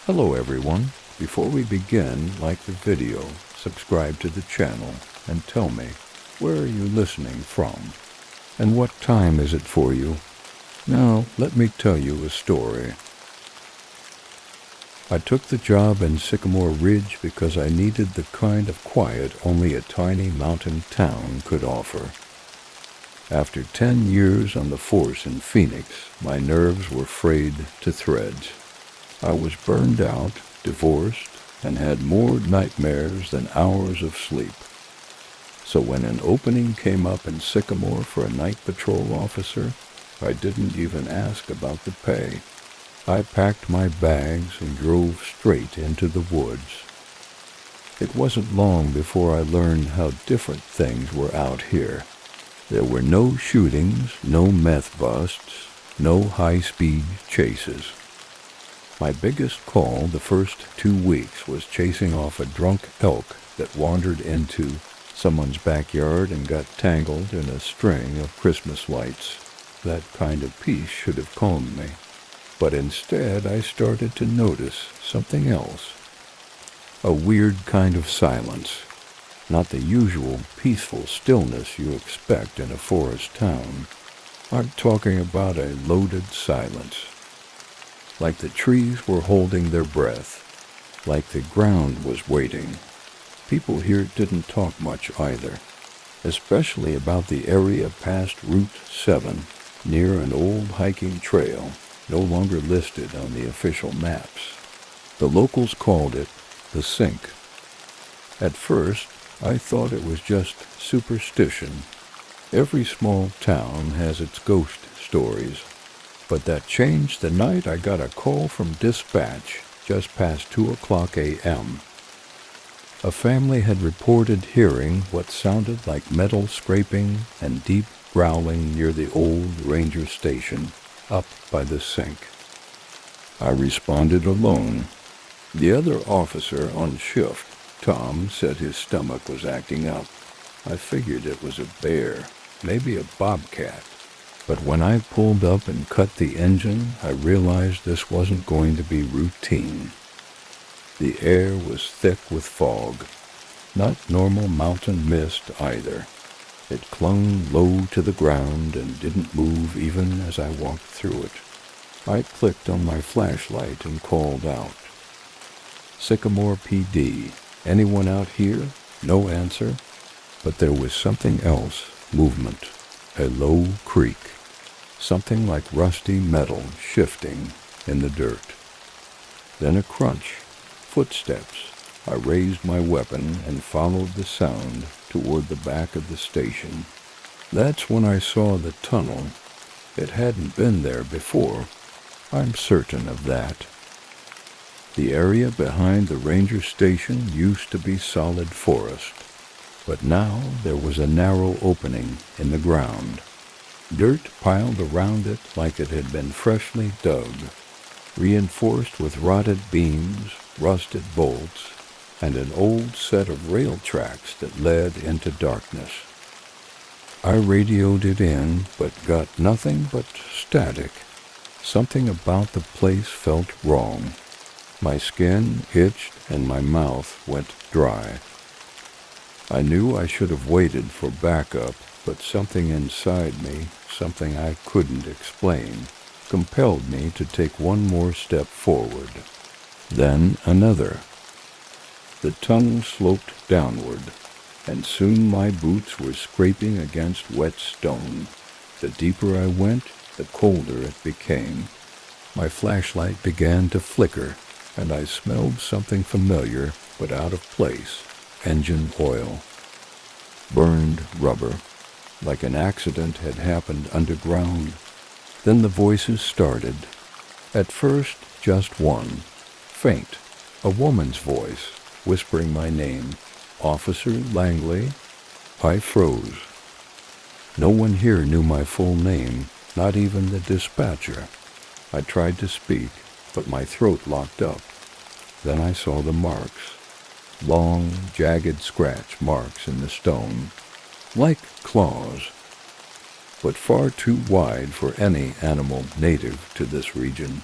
Hello everyone. Before we begin, like the video, subscribe to the channel, and tell me, where are you listening from? And what time is it for you? Now, let me tell you a story. I took the job in Sycamore Ridge because I needed the kind of quiet only a tiny mountain town could offer. After 10 years on the force in Phoenix, my nerves were frayed to threads. I was burned out, divorced, and had more nightmares than hours of sleep. So when an opening came up in Sycamore for a night patrol officer, I didn't even ask about the pay. I packed my bags and drove straight into the woods. It wasn't long before I learned how different things were out here. There were no shootings, no meth busts, no high-speed chases. My biggest call the first 2 weeks was chasing off a drunk elk that wandered into someone's backyard and got tangled in a string of Christmas lights. That kind of peace should have calmed me. But instead I started to notice something else. A weird kind of silence. Not the usual peaceful stillness you expect in a forest town. I'm talking about a loaded silence. Like the trees were holding their breath, like the ground was waiting. People here didn't talk much either, especially about the area past Route 7, near an old hiking trail, no longer listed on the official maps. The locals called it the Sink. At first, I thought it was just superstition. Every small town has its ghost stories. But that changed the night I got a call from dispatch just past 2 o'clock a.m. A family had reported hearing what sounded like metal scraping and deep growling near the old ranger station up by the Sink. I responded alone. The other officer on shift, Tom, said his stomach was acting up. I figured it was a bear, maybe a bobcat. But when I pulled up and cut the engine, I realized this wasn't going to be routine. The air was thick with fog, not normal mountain mist either. It clung low to the ground and didn't move even as I walked through it. I clicked on my flashlight and called out. Sycamore PD, anyone out here? No answer. But there was something else, movement, a low creak. Something like rusty metal shifting in the dirt. Then a crunch, footsteps. I raised my weapon and followed the sound toward the back of the station. That's when I saw the tunnel. It hadn't been there before. I'm certain of that. The area behind the ranger station used to be solid forest, but now there was a narrow opening in the ground. Dirt piled around it like it had been freshly dug, reinforced with rotted beams, rusted bolts, and an old set of rail tracks that led into darkness. I radioed it in, but got nothing but static. Something about the place felt wrong. My skin itched and my mouth went dry. I knew I should have waited for backup, but something inside me, something I couldn't explain, compelled me to take one more step forward. Then another. The tongue sloped downward, and soon my boots were scraping against wet stone. The deeper I went, the colder it became. My flashlight began to flicker, and I smelled something familiar but out of place. Engine oil. Burned rubber. Like an accident had happened underground. Then the voices started. At first, just one. Faint. A woman's voice, whispering my name. Officer Langley. I froze. No one here knew my full name, not even the dispatcher. I tried to speak, but my throat locked up. Then I saw the marks. Long, jagged scratch marks in the stone. Like claws. But far too wide for any animal native to this region.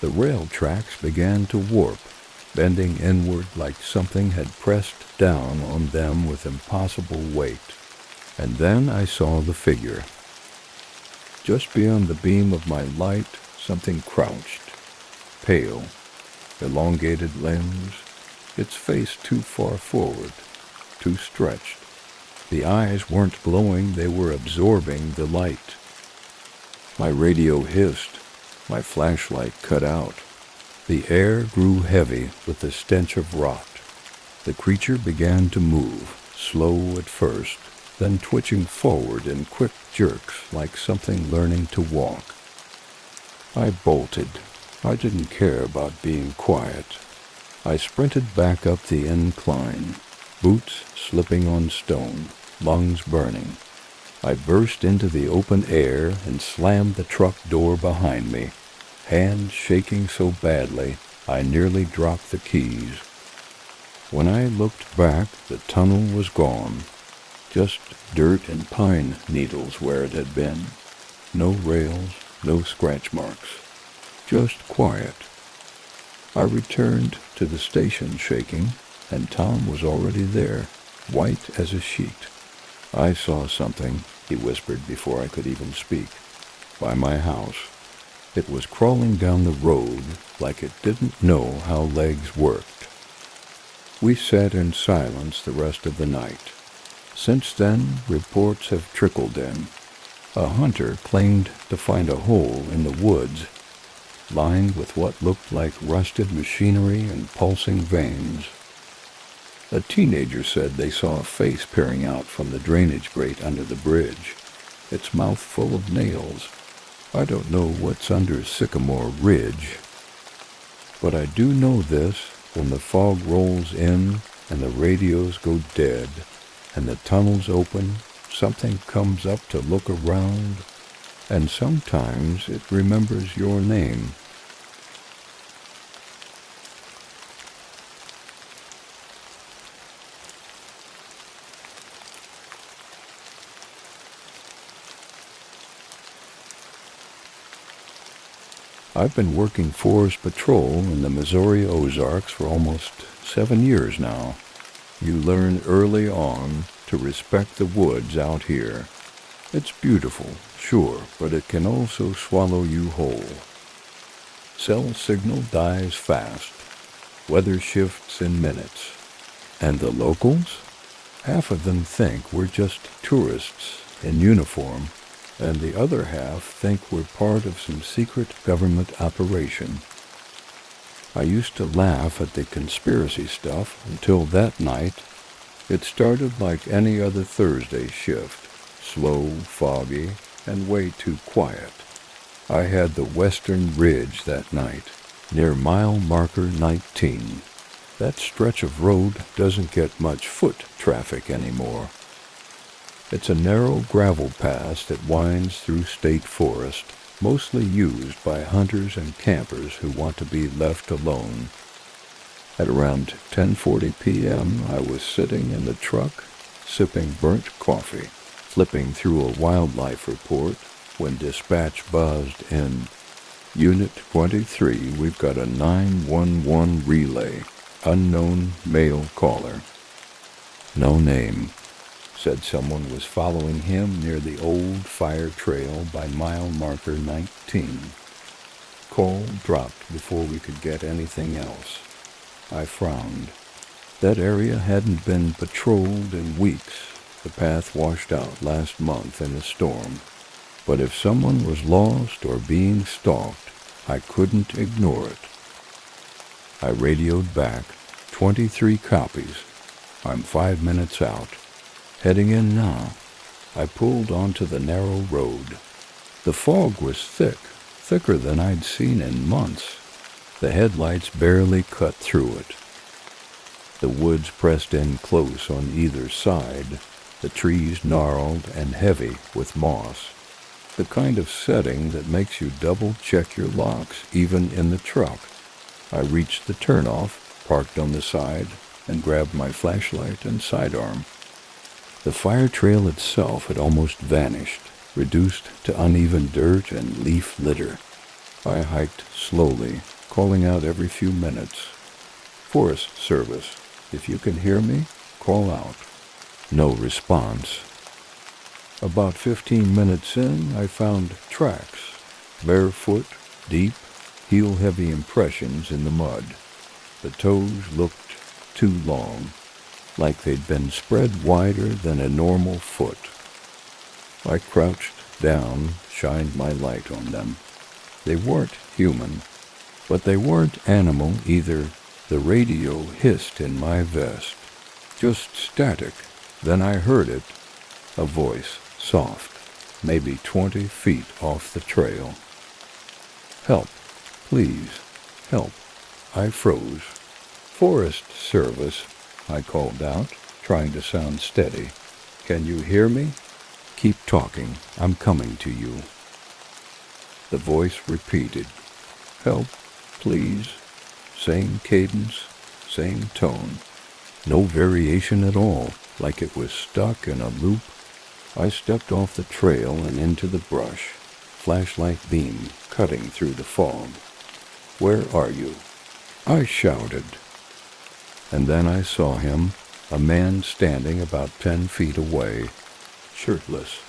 The rail tracks began to warp, bending inward like something had pressed down on them with impossible weight. And then I saw the figure. Just beyond the beam of my light, something crouched, pale, elongated limbs, its face too far forward, too stretched. The eyes weren't glowing, they were absorbing the light. My radio hissed, my flashlight cut out. The air grew heavy with the stench of rot. The creature began to move, slow at first, then twitching forward in quick jerks like something learning to walk. I bolted. I didn't care about being quiet. I sprinted back up the incline, boots slipping on stone, lungs burning. I burst into the open air and slammed the truck door behind me, hands shaking so badly I nearly dropped the keys. When I looked back, the tunnel was gone. Just dirt and pine needles where it had been. No rails, no scratch marks. Just quiet. I returned to the station shaking, and Tom was already there, white as a sheet. "I saw something," he whispered before I could even speak, "by my house. It was crawling down the road like it didn't know how legs worked." We sat in silence the rest of the night. Since then, reports have trickled in. A hunter claimed to find a hole in the woods, lined with what looked like rusted machinery and pulsing veins. A teenager said they saw a face peering out from the drainage grate under the bridge, its mouth full of nails. I don't know what's under Sycamore Ridge, but I do know this: when the fog rolls in and the radios go dead and the tunnels open, something comes up to look around, and sometimes it remembers your name. I've been working forest patrol in the Missouri Ozarks for almost 7 years now. You learn early on to respect the woods out here. It's beautiful, sure, but it can also swallow you whole. Cell signal dies fast. Weather shifts in minutes. And the locals? Half of them think we're just tourists in uniform, and the other half think we're part of some secret government operation. I used to laugh at the conspiracy stuff until that night. It started like any other Thursday shift, slow, foggy, and way too quiet. I had the Western Ridge that night, near mile marker 19. That stretch of road doesn't get much foot traffic anymore. It's a narrow gravel pass that winds through state forest, mostly used by hunters and campers who want to be left alone. At around 10:40 p.m., I was sitting in the truck, sipping burnt coffee, flipping through a wildlife report, when dispatch buzzed in. "Unit 23, we've got a 911 relay. Unknown male caller." No name. Said someone was following him near the old fire trail by mile marker 19. Call dropped before we could get anything else. I frowned. That area hadn't been patrolled in weeks. The path washed out last month in a storm. But if someone was lost or being stalked, I couldn't ignore it. I radioed back. 23 copies. I'm 5 minutes out. Heading in now. I pulled onto the narrow road. The fog was thick, thicker than I'd seen in months. The headlights barely cut through it. The woods pressed in close on either side, the trees gnarled and heavy with moss. The kind of setting that makes you double-check your locks, even in the truck. I reached the turnoff, parked on the side, and grabbed my flashlight and sidearm. The fire trail itself had almost vanished, reduced to uneven dirt and leaf litter. I hiked slowly, calling out every few minutes. Forest Service, if you can hear me, call out. No response. About 15 minutes in, I found tracks. Barefoot, deep, heel-heavy impressions in the mud. The toes looked too long, like they'd been spread wider than a normal foot. I crouched down, shined my light on them. They weren't human, but they weren't animal either. The radio hissed in my vest. Just static. Then I heard it. A voice, soft, maybe 20 feet off the trail. Help, please, help. I froze. Forest Service, I called out, trying to sound steady. Can you hear me? Keep talking. I'm coming to you. The voice repeated. Help, please. Same cadence, same tone. No variation at all, like it was stuck in a loop. I stepped off the trail and into the brush, flashlight beam cutting through the fog. Where are you? I shouted. And then I saw him, a man standing about 10 feet away, shirtless,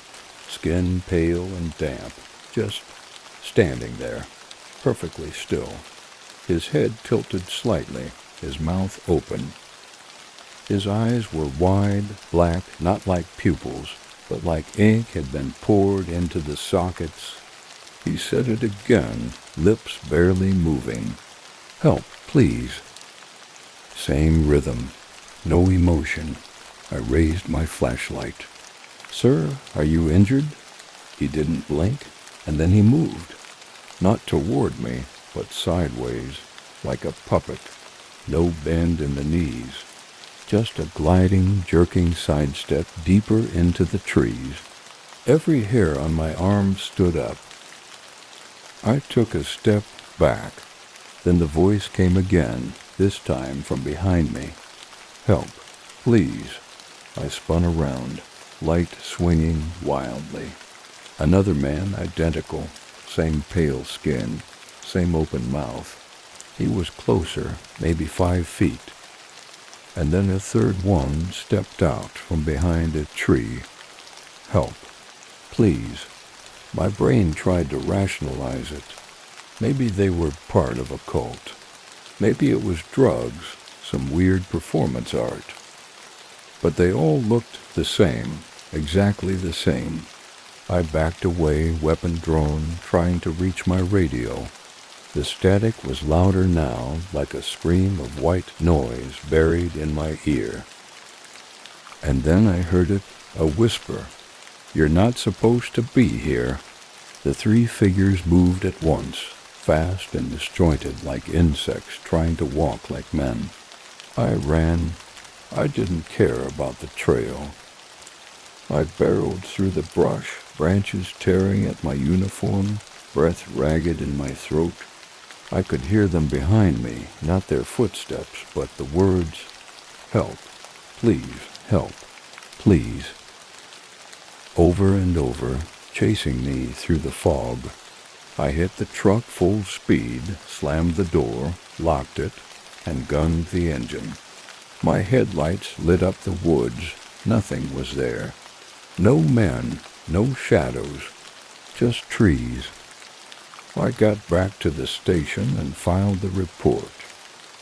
skin pale and damp, just standing there, perfectly still, his head tilted slightly, his mouth open. His eyes were wide, black, not like pupils, but like ink had been poured into the sockets. He said it again, lips barely moving. Help, please. Same rhythm, no emotion. I raised my flashlight. Sir, are you injured? He didn't blink, and then he moved. Not toward me, but sideways, like a puppet. No bend in the knees. Just a gliding, jerking sidestep deeper into the trees. Every hair on my arm stood up. I took a step back. Then the voice came again, this time from behind me. Help, please. I spun around, light swinging wildly. Another man, identical, same pale skin, same open mouth. He was closer, maybe 5 feet. And then a third one stepped out from behind a tree. Help, please. My brain tried to rationalize it. Maybe they were part of a cult. Maybe it was drugs, some weird performance art. But they all looked the same, exactly the same. I backed away, weapon drawn, trying to reach my radio. The static was louder now, like a scream of white noise buried in my ear. And then I heard it, a whisper. You're not supposed to be here. The 3 figures moved at once, fast and disjointed like insects trying to walk like men. I ran. I didn't care about the trail. I barreled through the brush, branches tearing at my uniform, breath ragged in my throat. I could hear them behind me, not their footsteps, but the words, help, please, help, please. Over and over, chasing me through the fog. I hit the truck full speed, slammed the door, locked it, and gunned the engine. My headlights lit up the woods. Nothing was there. No men, no shadows, just trees. I got back to the station and filed the report.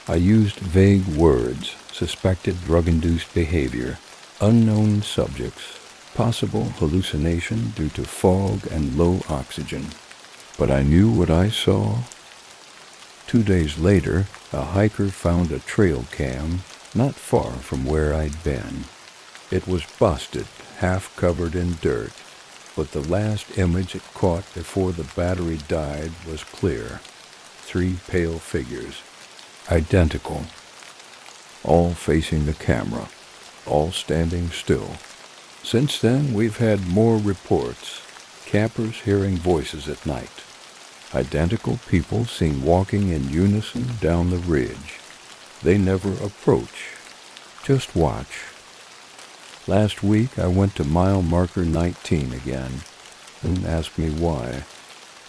I used vague words, suspected drug-induced behavior, unknown subjects, possible hallucination due to fog and low oxygen. But I knew what I saw. 2 days later, a hiker found a trail cam not far from where I'd been. It was busted, half covered in dirt, but the last image it caught before the battery died was clear. 3 pale figures, identical, all facing the camera, all standing still. Since then, we've had more reports. Campers hearing voices at night. Identical people seen walking in unison down the ridge. They never approach. Just watch. Last week, I went to mile marker 19 again. Don't ask me why.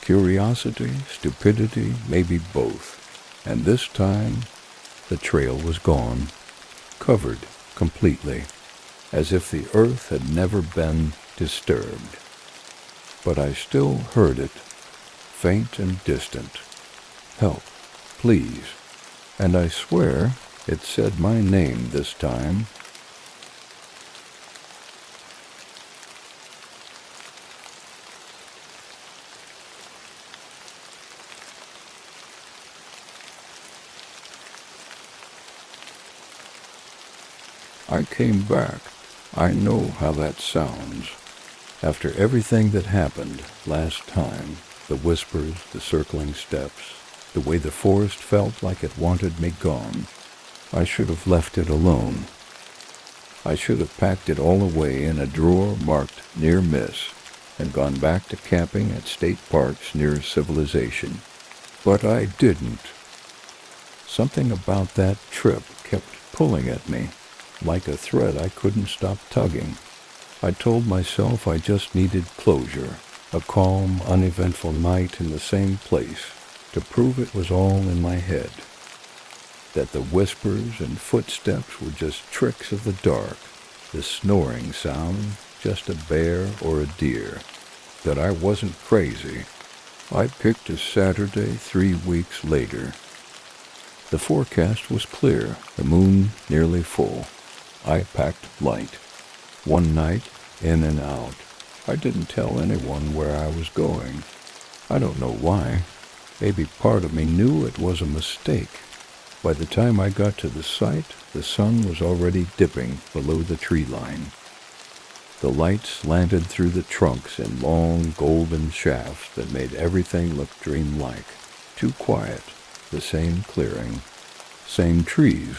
Curiosity, stupidity, maybe both. And this time, the trail was gone, covered completely, as if the earth had never been disturbed. But I still heard it, faint and distant. Help, please. And I swear it said my name this time. I came back. I know how that sounds. After everything that happened last time, the whispers, the circling steps, the way the forest felt like it wanted me gone, I should have left it alone. I should have packed it all away in a drawer marked near miss and gone back to camping at state parks near civilization. But I didn't. Something about that trip kept pulling at me, like a thread I couldn't stop tugging. I told myself I just needed closure, a calm, uneventful night in the same place, to prove it was all in my head, that the whispers and footsteps were just tricks of the dark, the snoring sound just a bear or a deer, that I wasn't crazy. I picked a Saturday 3 weeks later. The forecast was clear, the moon nearly full. I packed light. One night, in and out. I didn't tell anyone where I was going. I don't know why. Maybe part of me knew it was a mistake. By the time I got to the site, the sun was already dipping below the tree line. The light slanted through the trunks in long golden shafts that made everything look dreamlike. Too quiet. The same clearing. Same trees.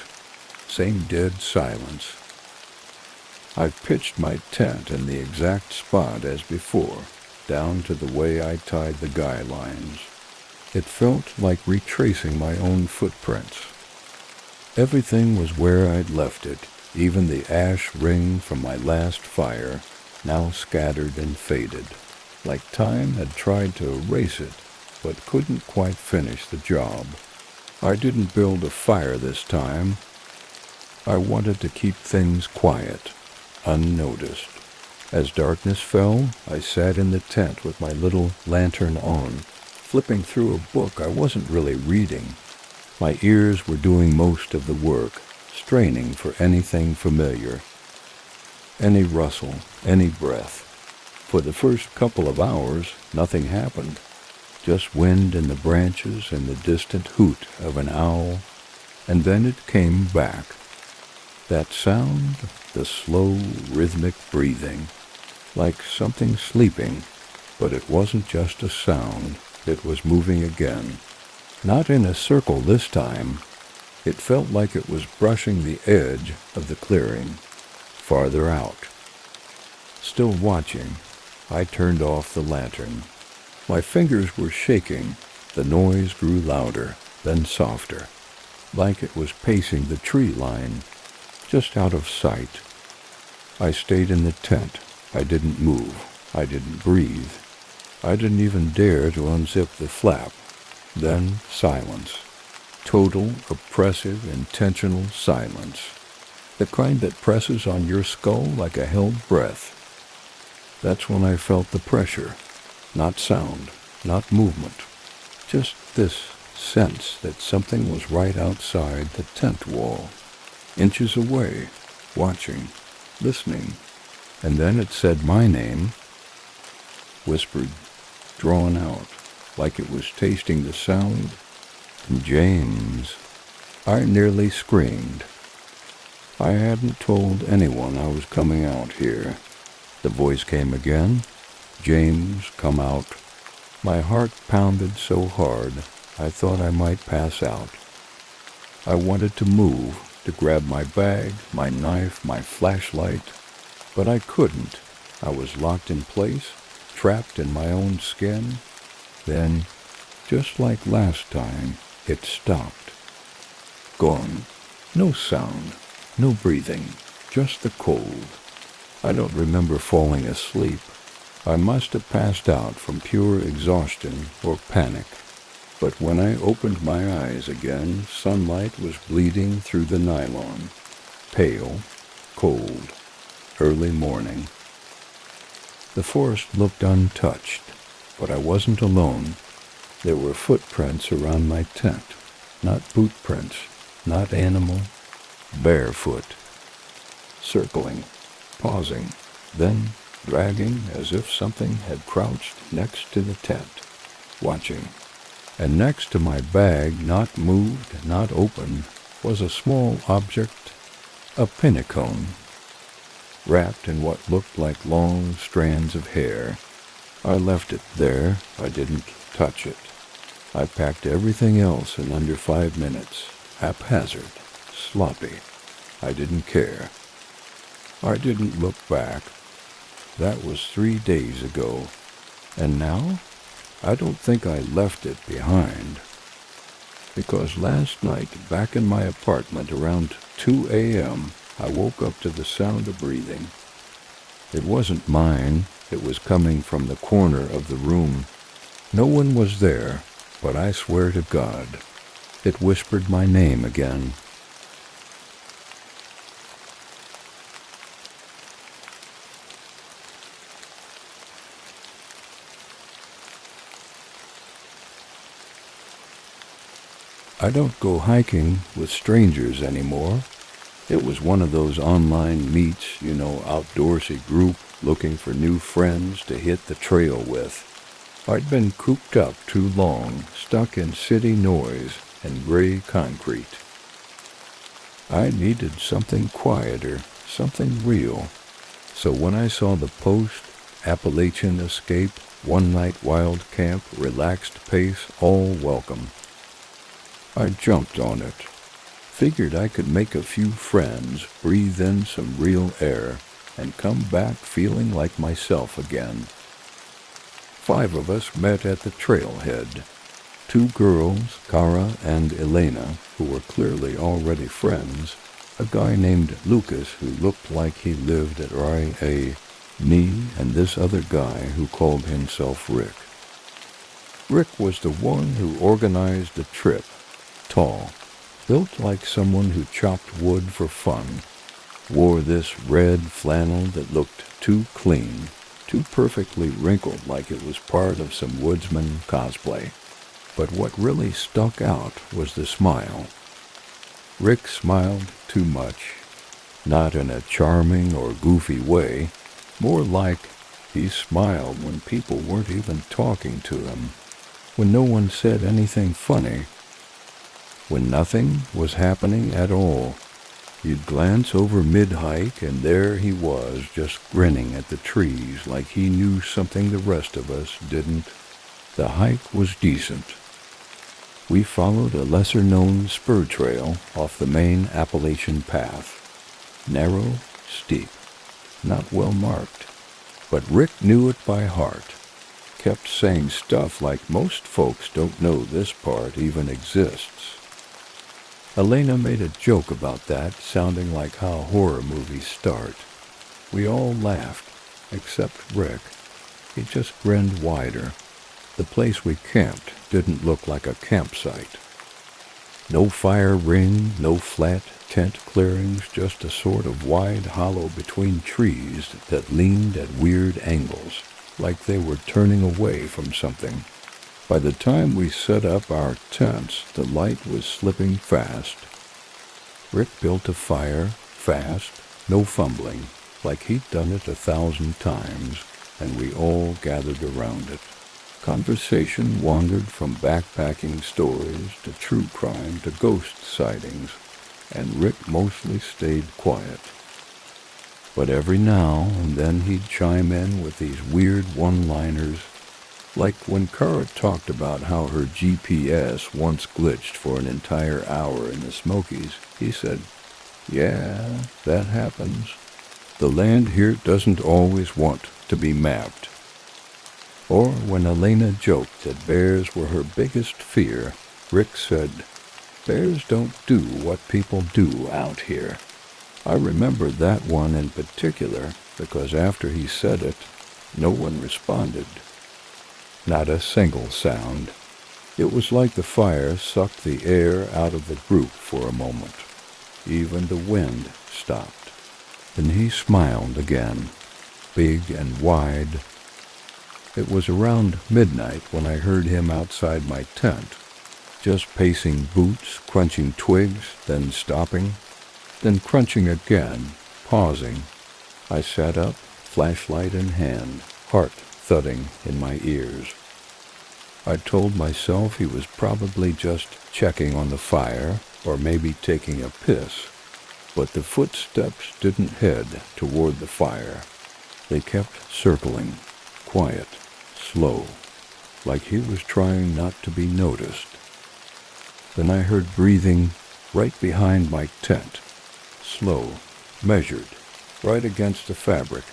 Same dead silence. I've pitched my tent in the exact spot as before, down to the way I tied the guy lines. It felt like retracing my own footprints. Everything was where I'd left it, even the ash ring from my last fire, now scattered and faded, like time had tried to erase it, but couldn't quite finish the job. I didn't build a fire this time. I wanted to keep things quiet, unnoticed. As darkness fell, I sat in the tent with my little lantern on, flipping through a book I wasn't really reading. My ears were doing most of the work, straining for anything familiar. Any rustle, any breath. For the first couple of hours, nothing happened. Just wind in the branches and the distant hoot of an owl. And then it came back. That sound, the slow, rhythmic breathing, like something sleeping, but it wasn't just a sound, it was moving again. Not in a circle this time. It felt like it was brushing the edge of the clearing, farther out. Still watching, I turned off the lantern. My fingers were shaking. The noise grew louder, then softer, like it was pacing the tree line, just out of sight. I stayed in the tent. I didn't move. I didn't breathe. I didn't even dare to unzip the flap. Then silence. Total, oppressive, intentional silence. The kind that presses on your skull like a held breath. That's when I felt the pressure. Not sound, not movement. Just this sense that something was right outside the tent wall. Inches away, watching, listening, and then it said my name, whispered, drawn out, like it was tasting the sound. James. I nearly screamed. I hadn't told anyone I was coming out here. The voice came again. James, come out. My heart pounded so hard, I thought I might pass out. I wanted to move, to grab my bag, my knife, my flashlight, but I couldn't. I was locked in place, trapped in my own skin. Then, just like last time, it stopped. Gone. No sound, no breathing, just the cold. I don't remember falling asleep. I must have passed out from pure exhaustion or panic. But when I opened my eyes again, sunlight was bleeding through the nylon. Pale, cold, early morning. The forest looked untouched, but I wasn't alone. There were footprints around my tent. Not boot prints, not animal, barefoot. Circling, pausing, then dragging as if something had crouched next to the tent, watching. And next to my bag, not moved, not open, was a small object, a pinnacone, wrapped in what looked like long strands of hair. I left it there. I didn't touch it. I packed everything else in under 5 minutes, haphazard, sloppy. I didn't care. I didn't look back. That was 3 days ago. And now, I don't think I left it behind. Because last night, back in my apartment around 2 a.m., I woke up to the sound of breathing. It wasn't mine. It was coming from the corner of the room. No one was there, but I swear to God, it whispered my name again. I don't go hiking with strangers anymore. It was one of those online meets, outdoorsy group looking for new friends to hit the trail with. I'd been cooped up too long, stuck in city noise and gray concrete. I needed something quieter, something real. So when I saw the post, Appalachian Escape, one-night wild camp, relaxed pace, all welcome, I jumped on it. Figured I could make a few friends, breathe in some real air, and come back feeling like myself again. 5 of us met at the trailhead. 2 girls, Cara and Elena, who were clearly already friends, a guy named Lucas who looked like he lived at RIA, me, and this other guy who called himself Rick. Rick was the one who organized the trip. Tall, built like someone who chopped wood for fun, wore this red flannel that looked too clean, too perfectly wrinkled like it was part of some woodsman cosplay. But what really stuck out was the smile. Rick smiled too much, not in a charming or goofy way, more like he smiled when people weren't even talking to him, when no one said anything funny, when nothing was happening at all. You'd glance over mid-hike, and there he was, just grinning at the trees like he knew something the rest of us didn't. The hike was decent. We followed a lesser-known spur trail off the main Appalachian path. Narrow, steep, not well marked. But Rick knew it by heart. Kept saying stuff like most folks don't know this part even exists. Elena made a joke about that, sounding like how horror movies start. We all laughed, except Rick. He just grinned wider. The place we camped didn't look like a campsite. No fire ring, no flat tent clearings, just a sort of wide hollow between trees that leaned at weird angles, like they were turning away from something. By the time we set up our tents, the light was slipping fast. Rick built a fire, fast, no fumbling, like he'd done it 1,000 times, and we all gathered around it. Conversation wandered from backpacking stories to true crime to ghost sightings, and Rick mostly stayed quiet. But every now and then he'd chime in with these weird one-liners, like when Cara talked about how her GPS once glitched for an entire hour in the Smokies. He said, "Yeah, that happens. The land here doesn't always want to be mapped." Or when Elena joked that bears were her biggest fear, Rick said, "Bears don't do what people do out here." I remember that one in particular because after he said it, No one responded. Not a single sound. It was like the fire sucked the air out of the group for a moment. Even the wind stopped. Then he smiled again, big and wide. It was around midnight when I heard him outside my tent, just pacing boots, crunching twigs, then stopping, then crunching again, pausing. I sat up, flashlight in hand, heart thudding in my ears. I told myself he was probably just checking on the fire, or maybe taking a piss, but the footsteps didn't head toward the fire. They kept circling, quiet, slow, like he was trying not to be noticed. Then I heard breathing right behind my tent, slow, measured, right against the fabric.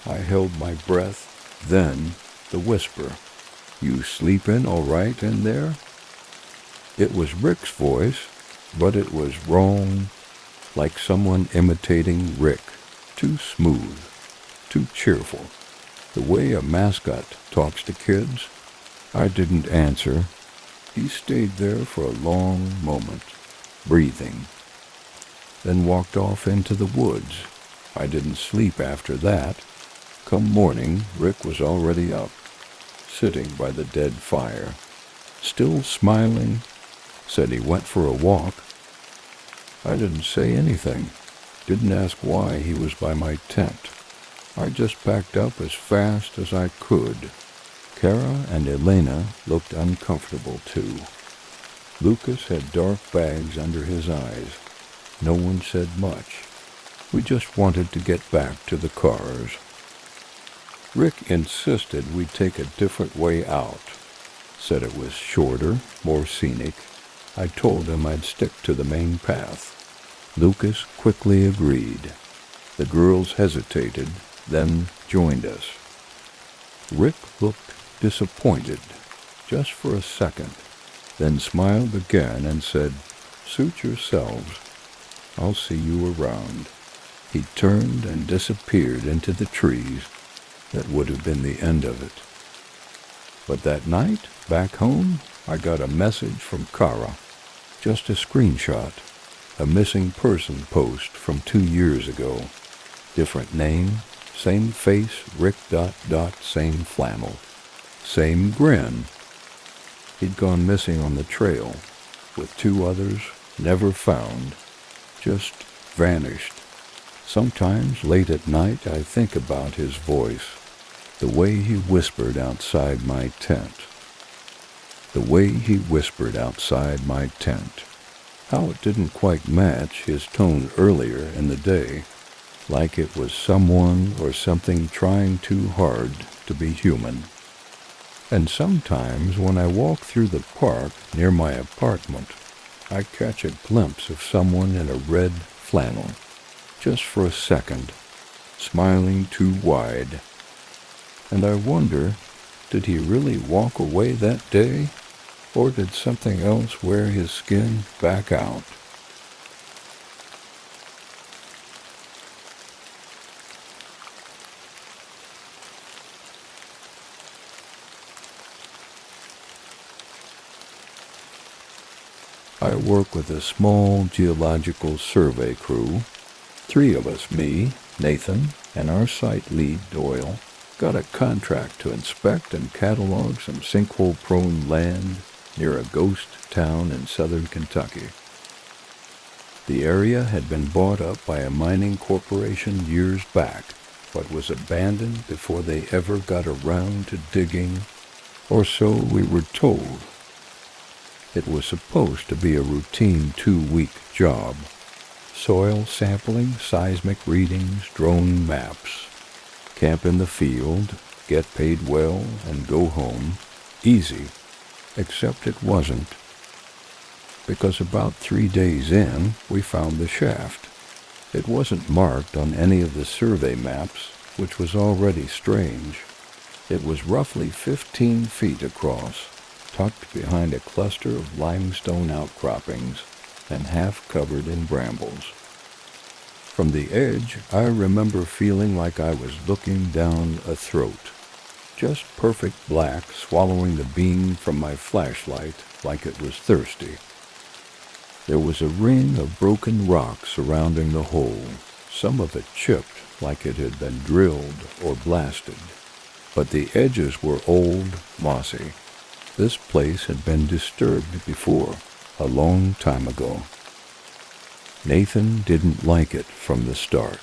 I held my breath, then the whisper, "You sleepin' all right in there?" It was Rick's voice, but it was wrong, like someone imitating Rick, too smooth, too cheerful, the way a mascot talks to kids. I didn't answer. He stayed there for a long moment, breathing, then walked off into the woods. I didn't sleep after that. Come morning, Rick was already up, sitting by the dead fire, still smiling, said he went for a walk. I didn't say anything, didn't ask why he was by my tent. I just packed up as fast as I could. Kara and Elena looked uncomfortable too. Lucas had dark bags under his eyes. No one said much. We just wanted to get back to the cars. Rick insisted we take a different way out. Said it was shorter, more scenic. I told him I'd stick to the main path. Lucas quickly agreed. The girls hesitated, then joined us. Rick looked disappointed, just for a second, then smiled again and said, "Suit yourselves. I'll see you around." He turned and disappeared into the trees. That would have been the end of it. But that night, back home, I got a message from Kara. Just a screenshot. A missing person post from 2 years ago. Different name, same face, Rick ... same flannel. Same grin. He'd gone missing on the trail, with 2 others, never found. Just vanished. Sometimes, late at night, I think about his voice, the way he whispered outside my tent. The way he whispered outside my tent. How it didn't quite match his tone earlier in the day, like it was someone or something trying too hard to be human. And sometimes when I walk through the park near my apartment, I catch a glimpse of someone in a red flannel, just for a second, smiling too wide. And I wonder, did he really walk away that day, or did something else wear his skin back out? I work with a small geological survey crew. 3 of us, me, Nathan, and our site lead, Doyle, got a contract to inspect and catalog some sinkhole-prone land near a ghost town in southern Kentucky. The area had been bought up by a mining corporation years back, but was abandoned before they ever got around to digging, or so we were told. It was supposed to be a routine 2-week job. Soil sampling, seismic readings, drone maps. Camp in the field, get paid well, and go home. Easy. Except it wasn't. Because about 3 days in, we found the shaft. It wasn't marked on any of the survey maps, which was already strange. It was roughly 15 feet across, tucked behind a cluster of limestone outcroppings and half covered in brambles. From the edge, I remember feeling like I was looking down a throat, just perfect black, swallowing the beam from my flashlight like it was thirsty. There was a ring of broken rock surrounding the hole, some of it chipped like it had been drilled or blasted. But the edges were old, mossy. This place had been disturbed before, a long time ago. Nathan didn't like it from the start.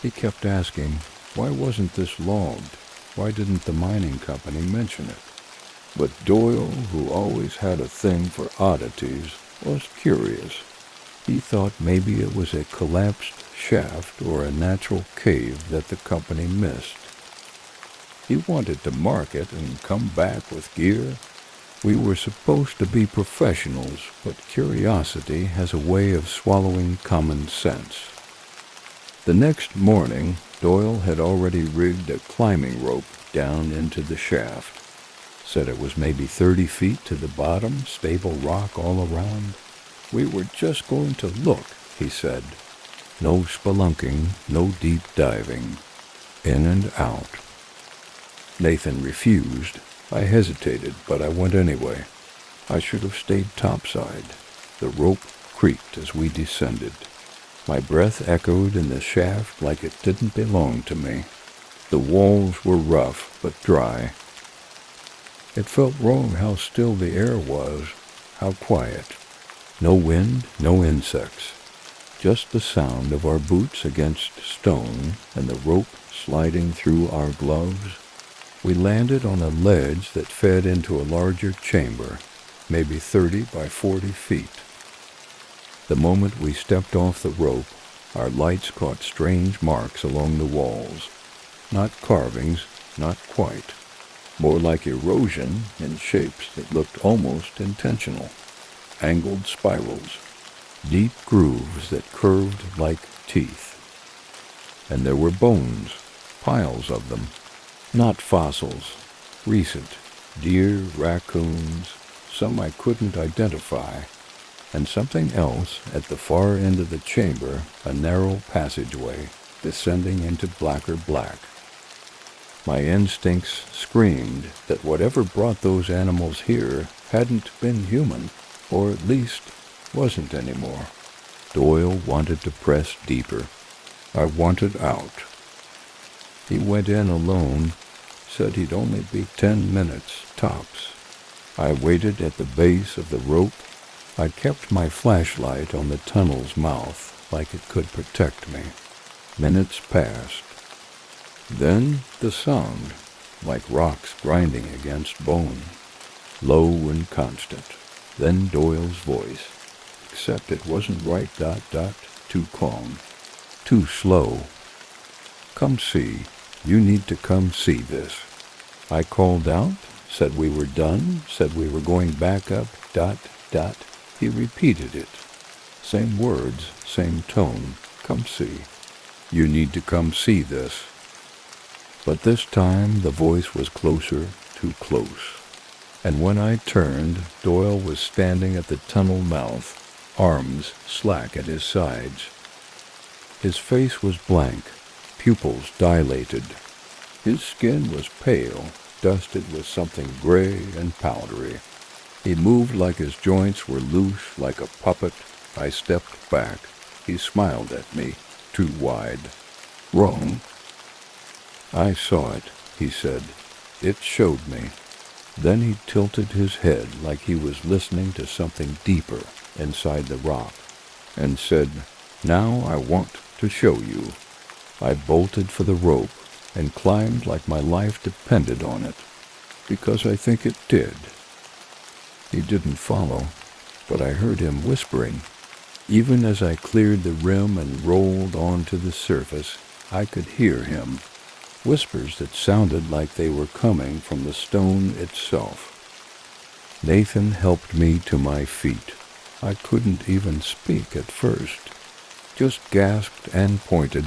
He kept asking, why wasn't this logged? Why didn't the mining company mention it? But Doyle, who always had a thing for oddities, was curious. He thought maybe it was a collapsed shaft or a natural cave that the company missed. He wanted to mark it and come back with gear. We were supposed to be professionals, but curiosity has a way of swallowing common sense. The next morning, Doyle had already rigged a climbing rope down into the shaft. Said it was maybe 30 feet to the bottom, stable rock all around. We were just going to look, he said. No spelunking, no deep diving. In and out. Nathan refused. I hesitated, but I went anyway. I should have stayed topside. The rope creaked as we descended. My breath echoed in the shaft like it didn't belong to me. The walls were rough but dry. It felt wrong how still the air was, how quiet. No wind, no insects. Just the sound of our boots against stone and the rope sliding through our gloves. We landed on a ledge that fed into a larger chamber, maybe 30 by 40 feet. The moment we stepped off the rope, our lights caught strange marks along the walls. Not carvings, not quite. More like erosion in shapes that looked almost intentional. Angled spirals, deep grooves that curved like teeth. And there were bones, piles of them. Not fossils, recent, deer, raccoons, some I couldn't identify, and something else at the far end of the chamber, a narrow passageway descending into blacker black. My instincts screamed that whatever brought those animals here hadn't been human, or at least wasn't anymore. Doyle wanted to press deeper. I wanted out. He went in alone, said he'd only be 10 minutes, tops. I waited at the base of the rope. I kept my flashlight on the tunnel's mouth like it could protect me. Minutes passed. Then the sound, like rocks grinding against bone. Low and constant. Then Doyle's voice. Except it wasn't right, ... too calm. Too slow. Come see. You need to come see this. I called out, said we were done, said we were going back up, ... He repeated it. Same words, same tone. Come see. You need to come see this. But this time the voice was closer, too close. And when I turned, Doyle was standing at the tunnel mouth, arms slack at his sides. His face was blank, pupils dilated. His skin was pale, dusted with something gray and powdery. He moved like his joints were loose, like a puppet. I stepped back. He smiled at me, too wide. Wrong. I saw it, he said. It showed me. Then he tilted his head like he was listening to something deeper inside the rock, and said, Now I want to show you. I bolted for the rope and climbed like my life depended on it, because I think it did. He didn't follow, but I heard him whispering. Even as I cleared the rim and rolled onto the surface, I could hear him. Whispers that sounded like they were coming from the stone itself. Nathan helped me to my feet. I couldn't even speak at first, just gasped and pointed.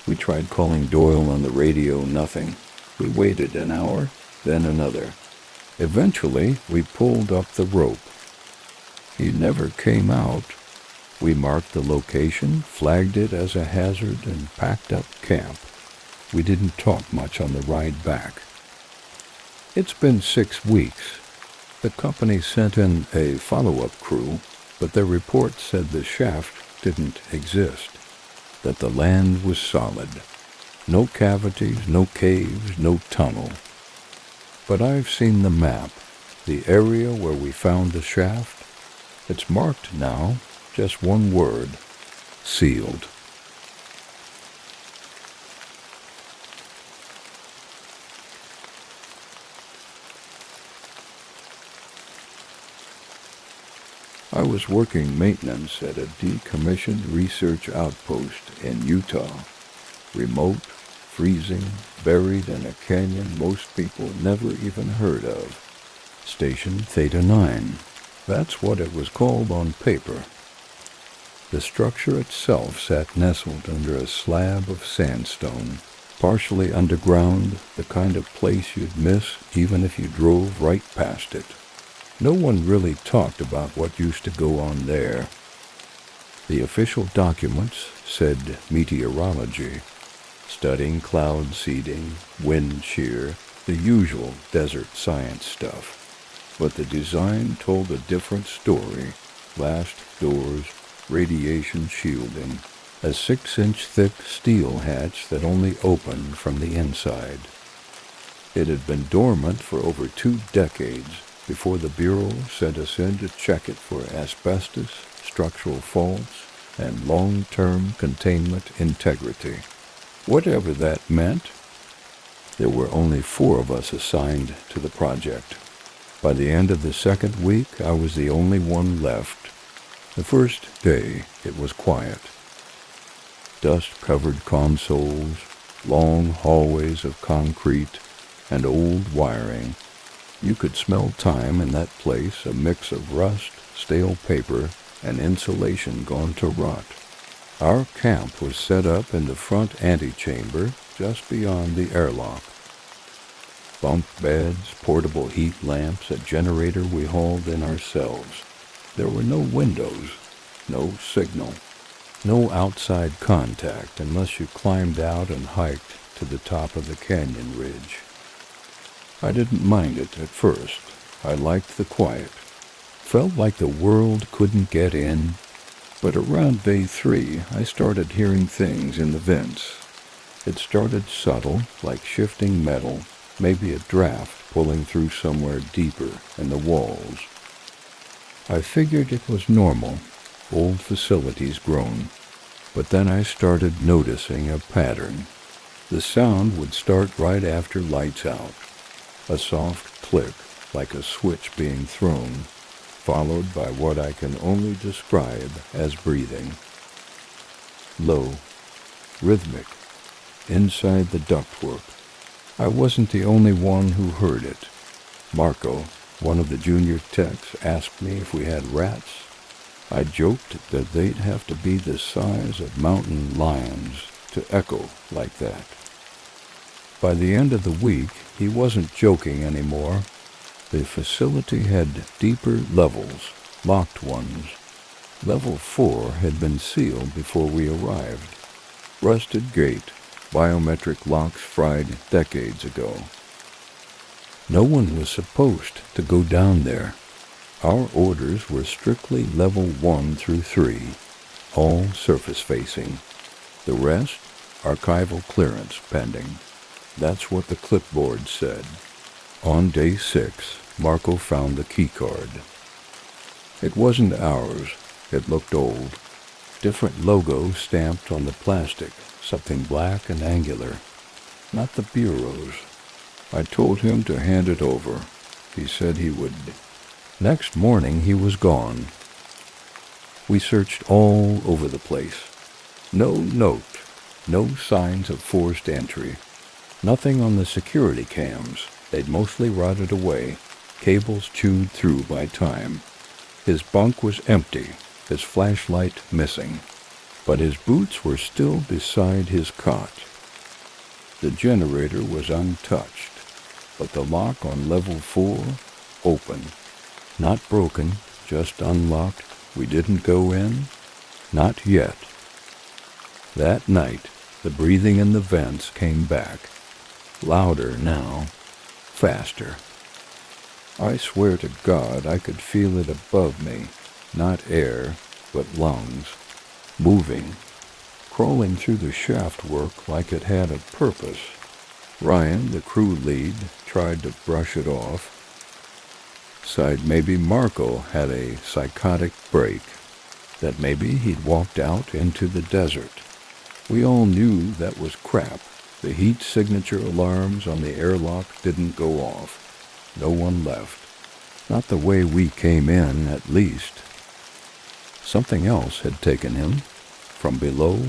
We tried calling Doyle on the radio, nothing. We waited an hour, then another. Eventually, we pulled up the rope. He never came out. We marked the location, flagged it as a hazard, and packed up camp. We didn't talk much on the ride back. It's been 6 weeks. The company sent in a follow-up crew, but their report said the shaft didn't exist, that the land was solid. No cavities, no caves, no tunnel. But I've seen the map, the area where we found the shaft. It's marked now, just one word: sealed. I was working maintenance at a decommissioned research outpost in Utah. Remote, freezing, buried in a canyon most people never even heard of. Station Theta 9. That's what it was called on paper. The structure itself sat nestled under a slab of sandstone, partially underground, the kind of place you'd miss even if you drove right past it. No one really talked about what used to go on there. The official documents said meteorology, studying cloud seeding, wind shear, the usual desert science stuff. But the design told a different story: glassed doors, radiation shielding, a 6-inch thick steel hatch that only opened from the inside. It had been dormant for over 2 decades before the Bureau sent us in to check it for asbestos, structural faults, and long-term containment integrity. Whatever that meant. There were only 4 of us assigned to the project. By the end of the 2nd week, I was the only one left. The first day, it was quiet. Dust-covered consoles, long hallways of concrete, and old wiring. You could smell time in that place, a mix of rust, stale paper, and insulation gone to rot. Our camp was set up in the front antechamber, just beyond the airlock. Bunk beds, portable heat lamps, a generator we hauled in ourselves. There were no windows, no signal, no outside contact unless you climbed out and hiked to the top of the canyon ridge. I didn't mind it at first. I liked the quiet. Felt like the world couldn't get in. But around day 3, I started hearing things in the vents. It started subtle, like shifting metal, maybe a draft pulling through somewhere deeper in the walls. I figured it was normal, old facilities grown. But then I started noticing a pattern. The sound would start right after lights out. A soft click, like a switch being thrown, followed by what I can only describe as breathing. Low, rhythmic, inside the ductwork. I wasn't the only one who heard it. Marco, one of the junior techs, asked me if we had rats. I joked that they'd have to be the size of mountain lions to echo like that. By the end of the week, he wasn't joking anymore. The facility had deeper levels, locked ones. Level 4 had been sealed before we arrived. Rusted gate, biometric locks fried decades ago. No one was supposed to go down there. Our orders were strictly level 1 through 3, all surface-facing. The rest, archival clearance pending. That's what the clipboard said. On day 6, Marco found the keycard. It wasn't ours. It looked old. Different logo stamped on the plastic, something black and angular. Not the Bureau's. I told him to hand it over. He said he would. Next morning, he was gone. We searched all over the place. No note, no signs of forced entry. Nothing on the security cams. They'd mostly rotted away, cables chewed through by time. His bunk was empty, his flashlight missing, but his boots were still beside his cot. The generator was untouched, but the lock on level 4, open. Not broken, just unlocked. We didn't go in. Not yet. That night, the breathing in the vents came back. Louder now. faster. I swear to God I could feel it above me, not air, but lungs, moving, crawling through the shaft work like it had a purpose. Ryan, the crew lead, tried to brush it off, sighed maybe Marco had a psychotic break, that maybe he'd walked out into the desert. We all knew that was crap. The heat signature alarms on the airlock didn't go off. No one left. Not the way we came in, at least. Something else had taken him. From below,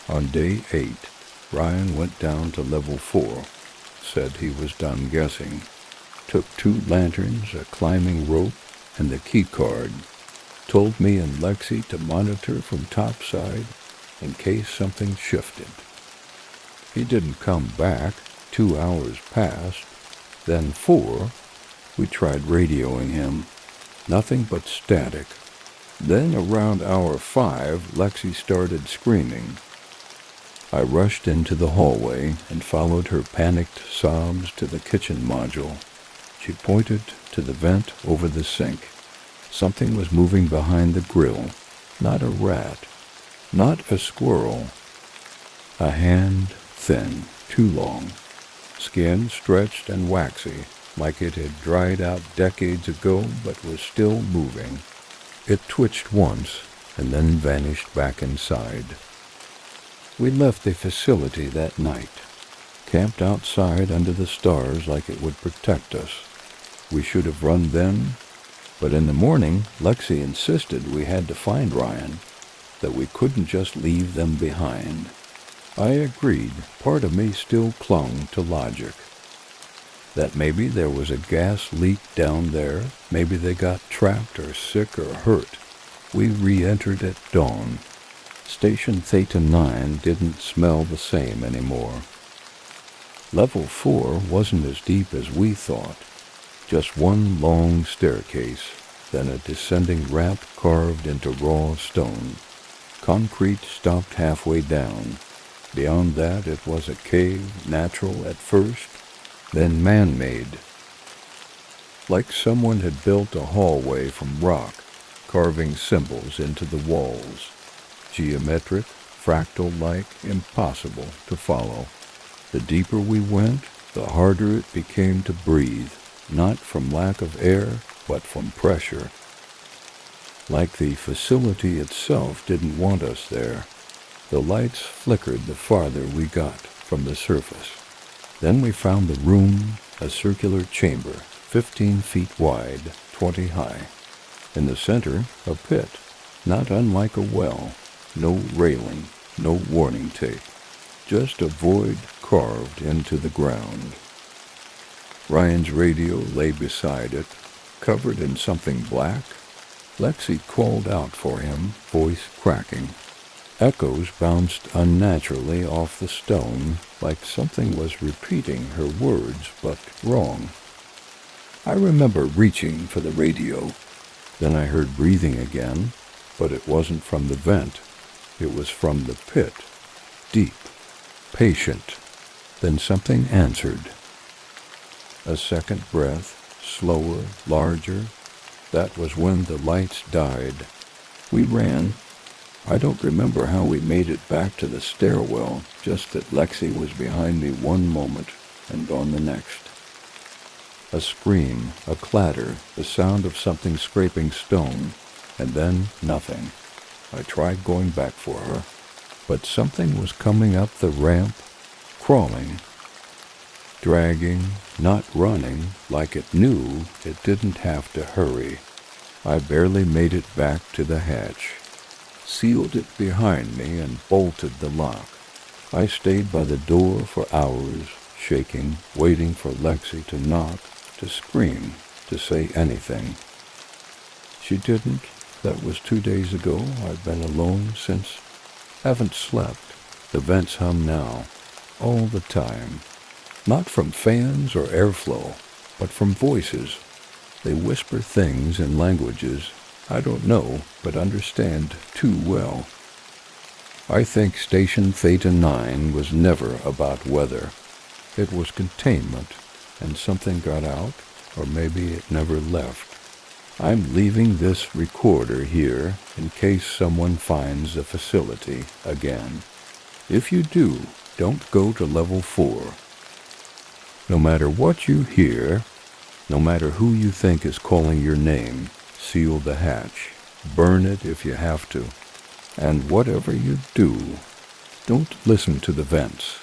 on day 8, Ryan went down to level 4, said he was done guessing, took 2 lanterns, a climbing rope, and the key card, told me and Lexi to monitor from topside in case something shifted. He didn't come back. 2 hours passed. Then 4, we tried radioing him. Nothing but static. Then around hour 5, Lexi started screaming. I rushed into the hallway and followed her panicked sobs to the kitchen module. She pointed to the vent over the sink. Something was moving behind the grill. Not a rat. Not a squirrel. A hand, thin, too long. Skin stretched and waxy, like it had dried out decades ago but was still moving. It twitched once and then vanished back inside. We left the facility that night, camped outside under the stars like it would protect us. We should have run then, but in the morning, Lexi insisted we had to find Ryan, that we couldn't just leave them behind. I agreed. Part of me still clung to logic. That maybe there was a gas leak down there, maybe they got trapped or sick or hurt. We re-entered at dawn. Station Theta 9 didn't smell the same anymore. Level 4 wasn't as deep as we thought. Just one long staircase, then a descending ramp carved into raw stone. Concrete stopped halfway down. Beyond that it was a cave, natural at first, then man-made. Like someone had built a hallway from rock, carving symbols into the walls. Geometric, fractal-like, impossible to follow. The deeper we went, the harder it became to breathe, not from lack of air, but from pressure. Like the facility itself didn't want us there. The lights flickered the farther we got from the surface. Then we found the room, a circular chamber, 15 feet wide, 20 high. In the center, a pit, not unlike a well. No railing, no warning tape. Just a void carved into the ground. Ryan's radio lay beside it, covered in something black. Lexi called out for him, voice cracking. Echoes bounced unnaturally off the stone, like something was repeating her words, but wrong. I remember reaching for the radio. Then I heard breathing again, but it wasn't from the vent. It was from the pit. Deep. Patient. Then something answered. A second breath, slower, larger. That was when the lights died. We ran. I don't remember how we made it back to the stairwell, just that Lexi was behind me one moment and gone the next. A scream, a clatter, the sound of something scraping stone, and then nothing. I tried going back for her, but something was coming up the ramp, crawling, dragging, not running, like it knew it didn't have to hurry. I barely made it back to the hatch, sealed it behind me, and bolted the lock. I stayed by the door for hours, shaking, waiting for Lexi to knock, to scream, to say anything. She didn't. That was 2 days ago. I've been alone since. Haven't slept. The vents hum now, all the time. Not from fans or airflow, but from voices. They whisper things in languages I don't know, but understand too well. I think Station Theta 9 was never about weather. It was containment, and something got out, or maybe it never left. I'm leaving this recorder here in case someone finds the facility again. If you do, don't go to level 4. No matter what you hear, no matter who you think is calling your name, seal the hatch. Burn it if you have to. And whatever you do, don't listen to the vents.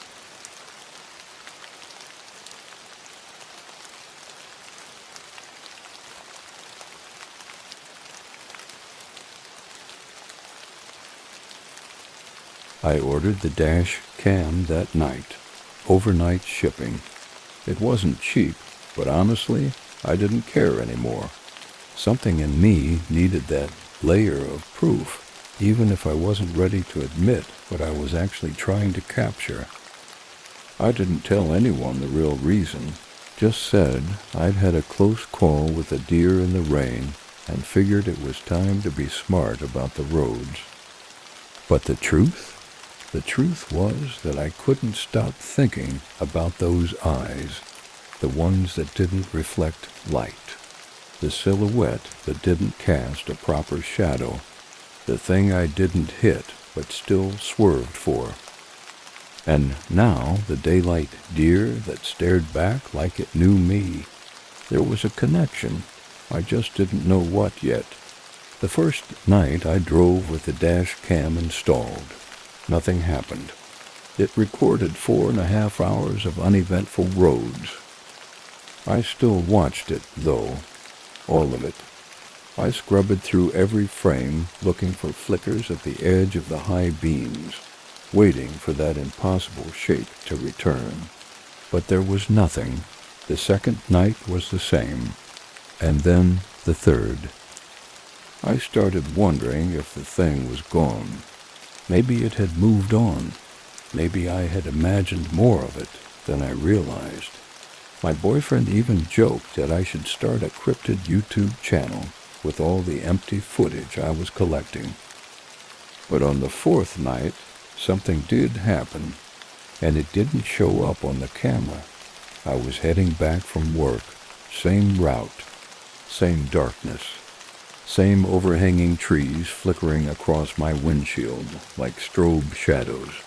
I ordered the dash cam that night, overnight shipping. It wasn't cheap, but honestly, I didn't care anymore. Something in me needed that layer of proof, even if I wasn't ready to admit what I was actually trying to capture. I didn't tell anyone the real reason, just said I'd had a close call with a deer in the rain and figured it was time to be smart about the roads. But the truth? The truth was that I couldn't stop thinking about those eyes, the ones that didn't reflect light, the silhouette that didn't cast a proper shadow, the thing I didn't hit but still swerved for. And now the daylight deer that stared back like it knew me. There was a connection. I just didn't know what yet. The first night I drove with the dash cam installed. Nothing happened. It recorded 4.5 hours of uneventful roads. I still watched it, though. All of it. I scrubbed through every frame, looking for flickers at the edge of the high beams, waiting for that impossible shape to return. But there was nothing. The second night was the same, and then the third. I started wondering if the thing was gone. Maybe it had moved on. Maybe I had imagined more of it than I realized. My boyfriend even joked that I should start a cryptid YouTube channel with all the empty footage I was collecting. But on the fourth night, something did happen, and it didn't show up on the camera. I was heading back from work, same route, same darkness. Same overhanging trees flickering across my windshield like strobe shadows.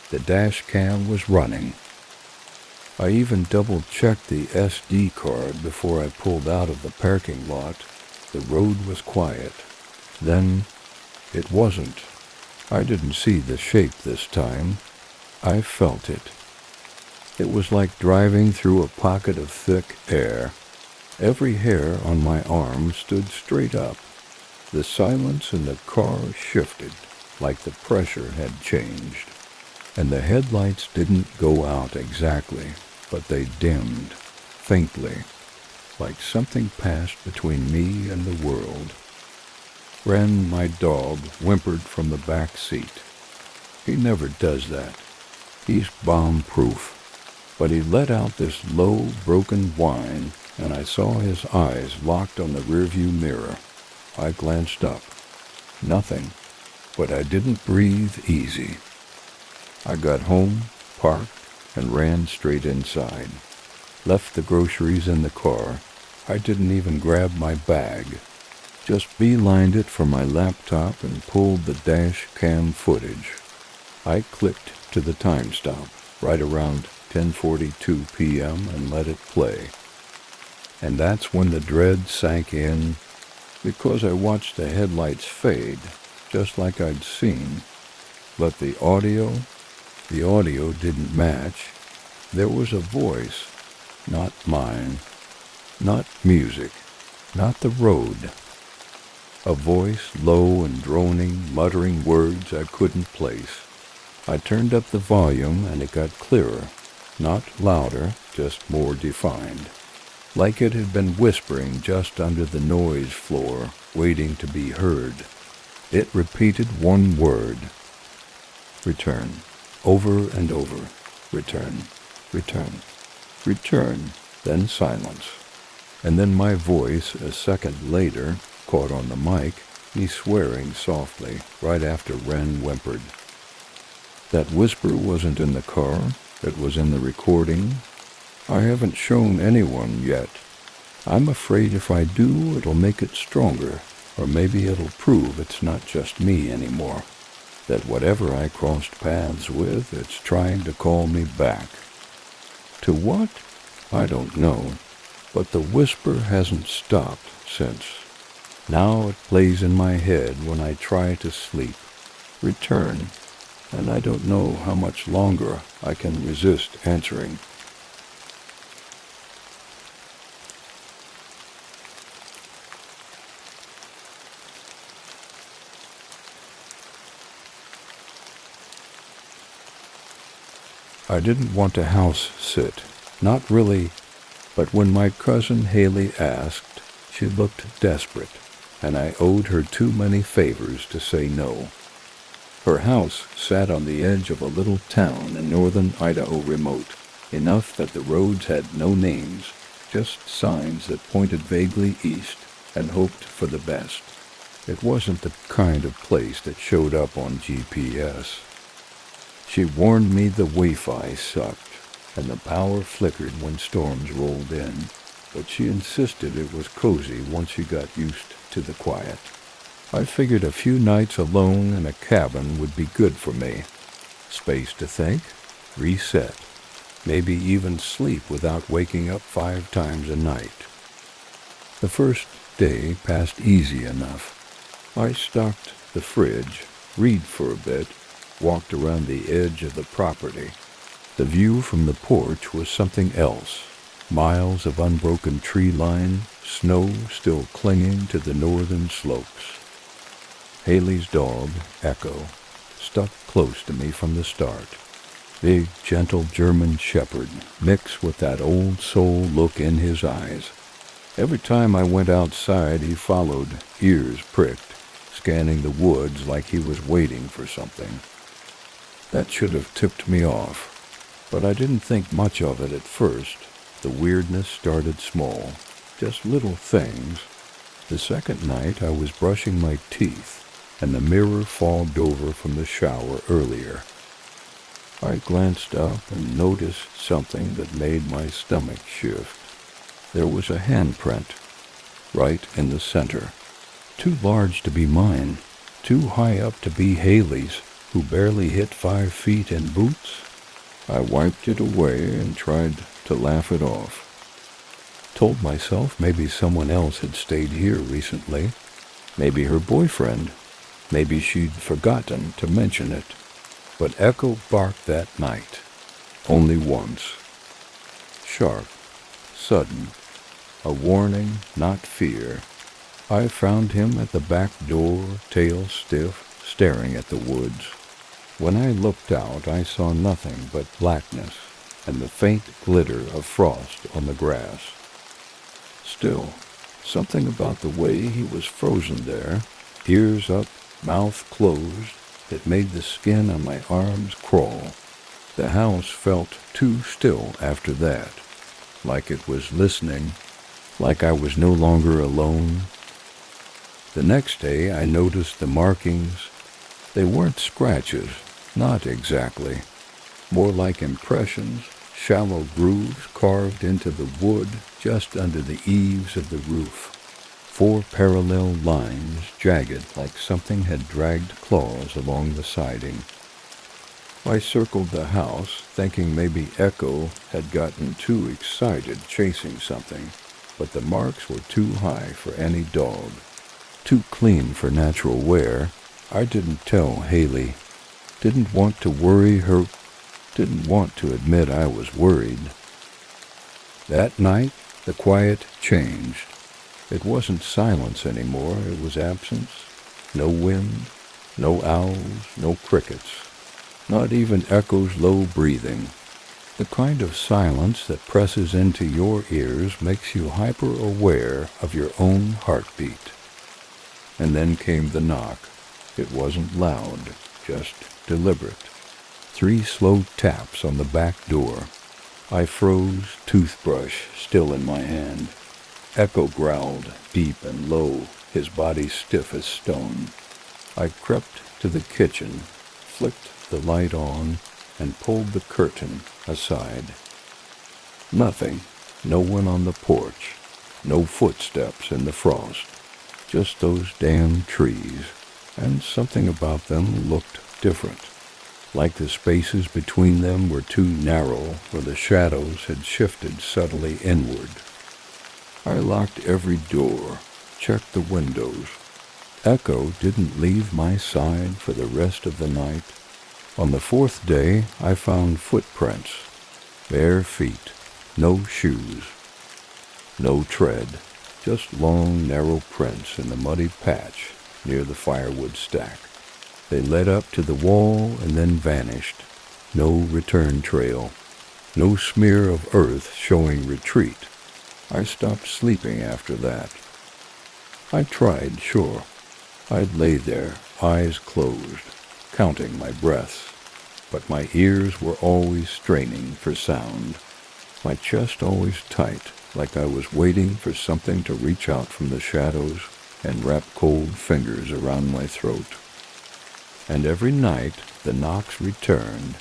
The dash cam was running. I even double-checked the SD card before I pulled out of the parking lot. The road was quiet. Then it wasn't. I didn't see the shape this time. I felt it. It was like driving through a pocket of thick air. Every hair on my arm stood straight up. The silence in the car shifted, like the pressure had changed. And the headlights didn't go out exactly, but they dimmed, faintly, like something passed between me and the world. Ren, my dog, whimpered from the back seat. He never does that. He's bomb-proof. But he let out this low, broken whine, and I saw his eyes locked on the rearview mirror. I glanced up. Nothing. But I didn't breathe easy. I got home, parked, and ran straight inside. Left the groceries in the car. I didn't even grab my bag. Just beelined it for my laptop and pulled the dash cam footage. I clicked to the time stop, right around 10:42 p.m. and let it play. And that's when the dread sank in, because I watched the headlights fade, just like I'd seen. But the audio didn't match. There was a voice, not mine, not music, not the road. A voice, low and droning, muttering words I couldn't place. I turned up the volume and it got clearer, not louder, just more defined. Like it had been whispering just under the noise floor, waiting to be heard. It repeated one word. Return. Over and over. Return. Return. Return. Then silence. And then my voice, a second later, caught on the mic, me swearing softly, right after Ren whimpered. That whisper wasn't in the car. It was in the recording. I haven't shown anyone yet. I'm afraid if I do, it'll make it stronger, or maybe it'll prove it's not just me anymore. That whatever I crossed paths with, it's trying to call me back. To what? I don't know, but the whisper hasn't stopped since. Now it plays in my head when I try to sleep. Return, and I don't know how much longer I can resist answering. I didn't want to house sit, not really, but when my cousin Haley asked, she looked desperate, and I owed her too many favors to say no. Her house sat on the edge of a little town in northern Idaho remote, enough that the roads had no names, just signs that pointed vaguely east and hoped for the best. It wasn't the kind of place that showed up on GPS. She warned me the Wi-Fi sucked, and the power flickered when storms rolled in, but she insisted it was cozy once you got used to the quiet. I figured a few nights alone in a cabin would be good for me. Space to think, reset, maybe even sleep without waking up 5 times a night. The first day passed easy enough. I stocked the fridge, read for a bit, walked around the edge of the property. The view from the porch was something else. Miles of unbroken tree line, snow still clinging to the northern slopes. Haley's dog, Echo, stuck close to me from the start. Big, gentle German shepherd, mixed with that old soul look in his eyes. Every time I went outside, he followed, ears pricked, scanning the woods like he was waiting for something. That should have tipped me off, but I didn't think much of it at first. The weirdness started small, just little things. The second night I was brushing my teeth, and the mirror fogged over from the shower earlier. I glanced up and noticed something that made my stomach shift. There was a handprint, right in the center. Too large to be mine, too high up to be Haley's, who barely hit 5 feet in boots. I wiped it away and tried to laugh it off. Told myself maybe someone else had stayed here recently. Maybe her boyfriend. Maybe she'd forgotten to mention it. But Echo barked that night. Only once. Sharp. Sudden. A warning, not fear. I found him at the back door, tail stiff, staring at the woods. When I looked out, I saw nothing but blackness and the faint glitter of frost on the grass. Still, something about the way he was frozen there, ears up, mouth closed, that made the skin on my arms crawl. The house felt too still after that, like it was listening, like I was no longer alone. The next day I noticed the markings. They weren't scratches, not exactly. More like impressions, shallow grooves carved into the wood just under the eaves of the roof. 4 parallel lines, jagged like something had dragged claws along the siding. I circled the house, thinking maybe Echo had gotten too excited chasing something, but the marks were too high for any dog. Too clean for natural wear. I didn't tell Haley. Didn't want to worry her. Didn't want to admit I was worried. That night, the quiet changed. It wasn't silence anymore, it was absence. No wind, no owls, no crickets. Not even Echo's low breathing. The kind of silence that presses into your ears makes you hyper-aware of your own heartbeat. And then came the knock. It wasn't loud, just deliberate. 3 slow taps on the back door. I froze, toothbrush still in my hand. Echo growled, deep and low, his body stiff as stone. I crept to the kitchen, flicked the light on, and pulled the curtain aside. Nothing. No one on the porch. No footsteps in the frost. Just those damn trees. And something about them looked different. Like the spaces between them were too narrow, or the shadows had shifted subtly inward. I locked every door, checked the windows. Echo didn't leave my side for the rest of the night. On the fourth day, I found footprints. Bare feet, no shoes, no tread, just long, narrow prints in the muddy patch near the firewood stack. They led up to the wall and then vanished. No return trail, no smear of earth showing retreat. I stopped sleeping after that. I tried, sure. I'd lay there, eyes closed, counting my breaths, but my ears were always straining for sound, my chest always tight, like I was waiting for something to reach out from the shadows and wrap cold fingers around my throat. And every night the knocks returned,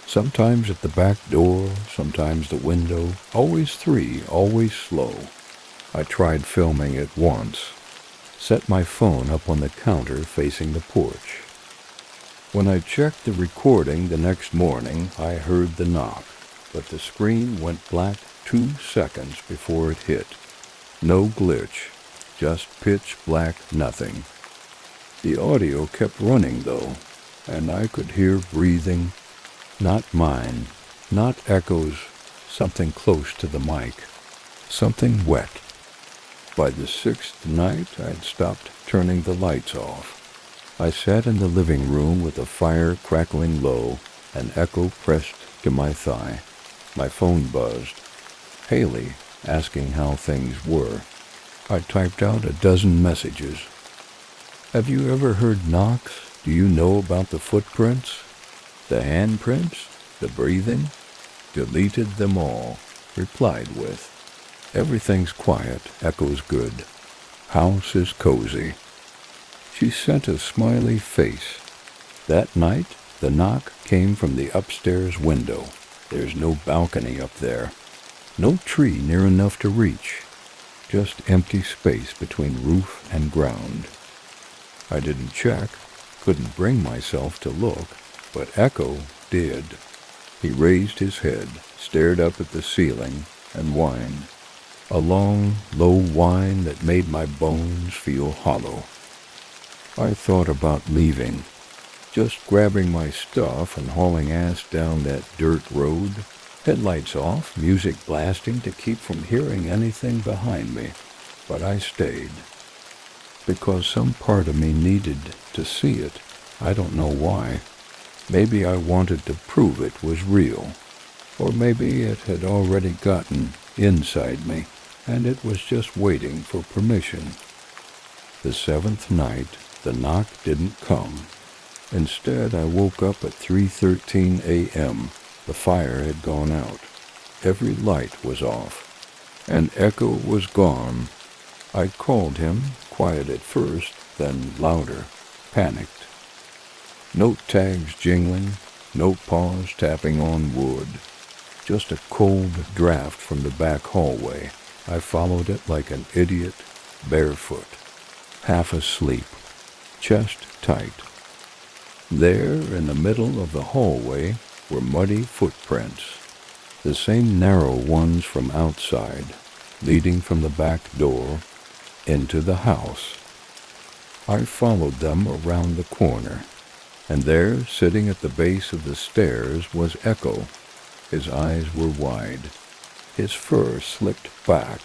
sometimes at the back door, sometimes the window, always three, always slow. I tried filming it once, set my phone up on the counter facing the porch. When I checked the recording the next morning, I heard the knock, but the screen went black 2 seconds before it hit. No glitch, just pitch black nothing. The audio kept running, though, and I could hear breathing, not mine, not Echo's, something close to the mic, something wet. By the 6th night, I'd stopped turning the lights off. I sat in the living room with the fire crackling low, and Echo pressed to my thigh. My phone buzzed. Haley, asking how things were. I typed out a dozen messages. Have you ever heard knocks? Do you know about the footprints? The handprints? The breathing? Deleted them all. Replied with, everything's quiet, Echo's good. House is cozy. She sent a smiley face. That night, the knock came from the upstairs window. There's no balcony up there. No tree near enough to reach. Just empty space between roof and ground. I didn't check, couldn't bring myself to look, but Echo did. He raised his head, stared up at the ceiling, and whined. A long, low whine that made my bones feel hollow. I thought about leaving, just grabbing my stuff and hauling ass down that dirt road, headlights off, music blasting to keep from hearing anything behind me. But I stayed, because some part of me needed to see it. I don't know why. Maybe I wanted to prove it was real, or maybe it had already gotten inside me, and it was just waiting for permission. The 7th night, the knock didn't come. Instead, I woke up at 3:13 a.m. The fire had gone out. Every light was off, and Echo was gone. I called him, quiet at first, then louder, panicked. No tags jingling, no paws tapping on wood. Just a cold draft from the back hallway. I followed it like an idiot, barefoot, half asleep, chest tight. There, in the middle of the hallway, were muddy footprints, the same narrow ones from outside, leading from the back door into the house. I followed them around the corner, and there, sitting at the base of the stairs, was Echo. His eyes were wide, his fur slicked back,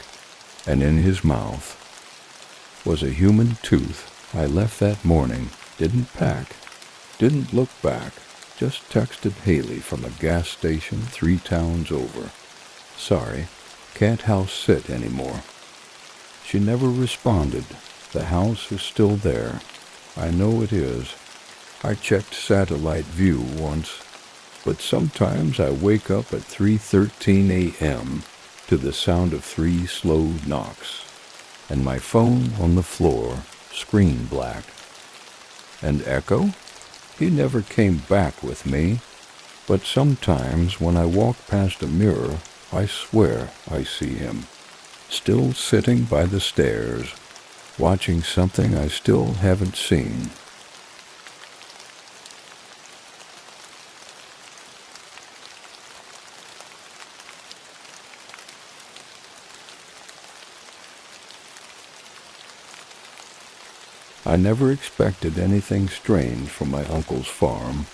and in his mouth was a human tooth. I left that morning, didn't pack, didn't look back, just texted Haley from a gas station 3 towns over. Sorry, can't house sit anymore. She never responded. The house is still there. I know it is. I checked satellite view once, but sometimes I wake up at 3:13 a.m. to the sound of 3 slow knocks, and my phone on the floor, screen black. And Echo? He never came back with me, but sometimes when I walk past a mirror, I swear I see him, still sitting by the stairs, watching something I still haven't seen. I never expected anything strange from my uncle's farm.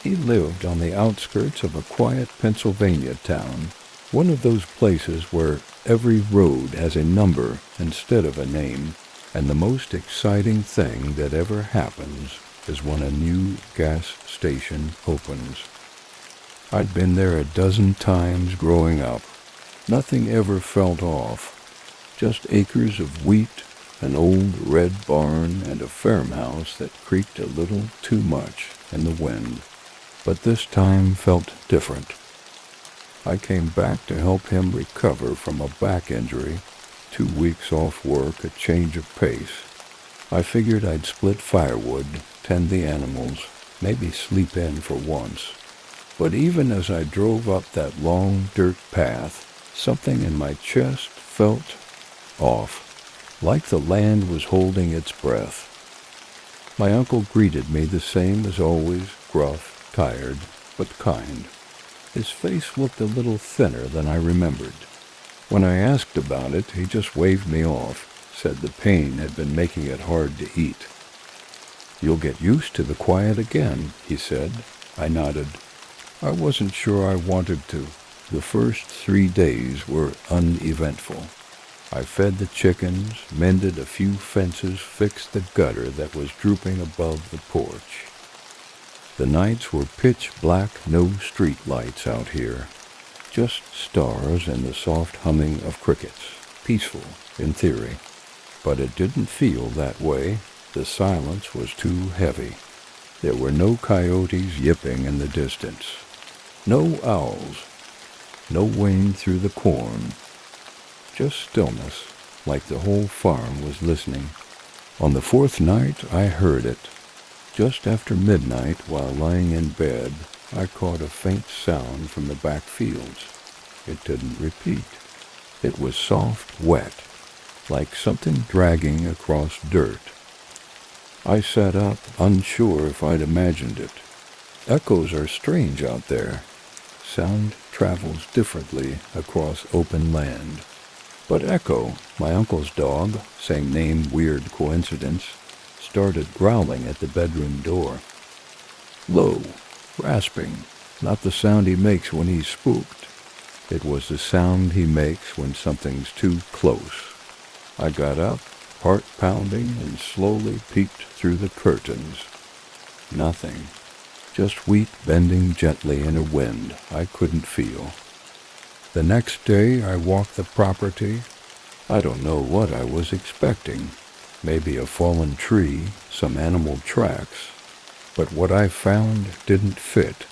He lived on the outskirts of a quiet Pennsylvania town, one of those places where every road has a number instead of a name, and the most exciting thing that ever happens is when a new gas station opens. I'd been there a dozen times growing up. Nothing ever felt off. Just acres of wheat, an old red barn, and a farmhouse that creaked a little too much in the wind. But this time felt different. I came back to help him recover from a back injury, 2 weeks off work, a change of pace. I figured I'd split firewood, tend the animals, maybe sleep in for once. But even as I drove up that long dirt path, something in my chest felt off, like the land was holding its breath. My uncle greeted me the same as always, gruff, tired, but kind. His face looked a little thinner than I remembered. When I asked about it, he just waved me off, said the pain had been making it hard to eat. "You'll get used to the quiet again," he said. I nodded. I wasn't sure I wanted to. The first 3 days were uneventful. I fed the chickens, mended a few fences, fixed the gutter that was drooping above the porch. The nights were pitch black, no street lights out here. Just stars and the soft humming of crickets. Peaceful, in theory. But it didn't feel that way. The silence was too heavy. There were no coyotes yipping in the distance. No owls. No wind through the corn. Just stillness, like the whole farm was listening. On the 4th night, I heard it. Just after midnight, while lying in bed, I caught a faint sound from the back fields. It didn't repeat. It was soft, wet, like something dragging across dirt. I sat up, unsure if I'd imagined it. Echoes are strange out there. Sound travels differently across open land. But Echo, my uncle's dog, same name, weird coincidence, started growling at the bedroom door. Low, rasping, not the sound he makes when he's spooked. It was the sound he makes when something's too close. I got up, heart pounding, and slowly peeked through the curtains. Nothing. Just wheat bending gently in a wind I couldn't feel. The next day I walked the property. I don't know what I was expecting. Maybe a fallen tree, some animal tracks. But what I found didn't fit.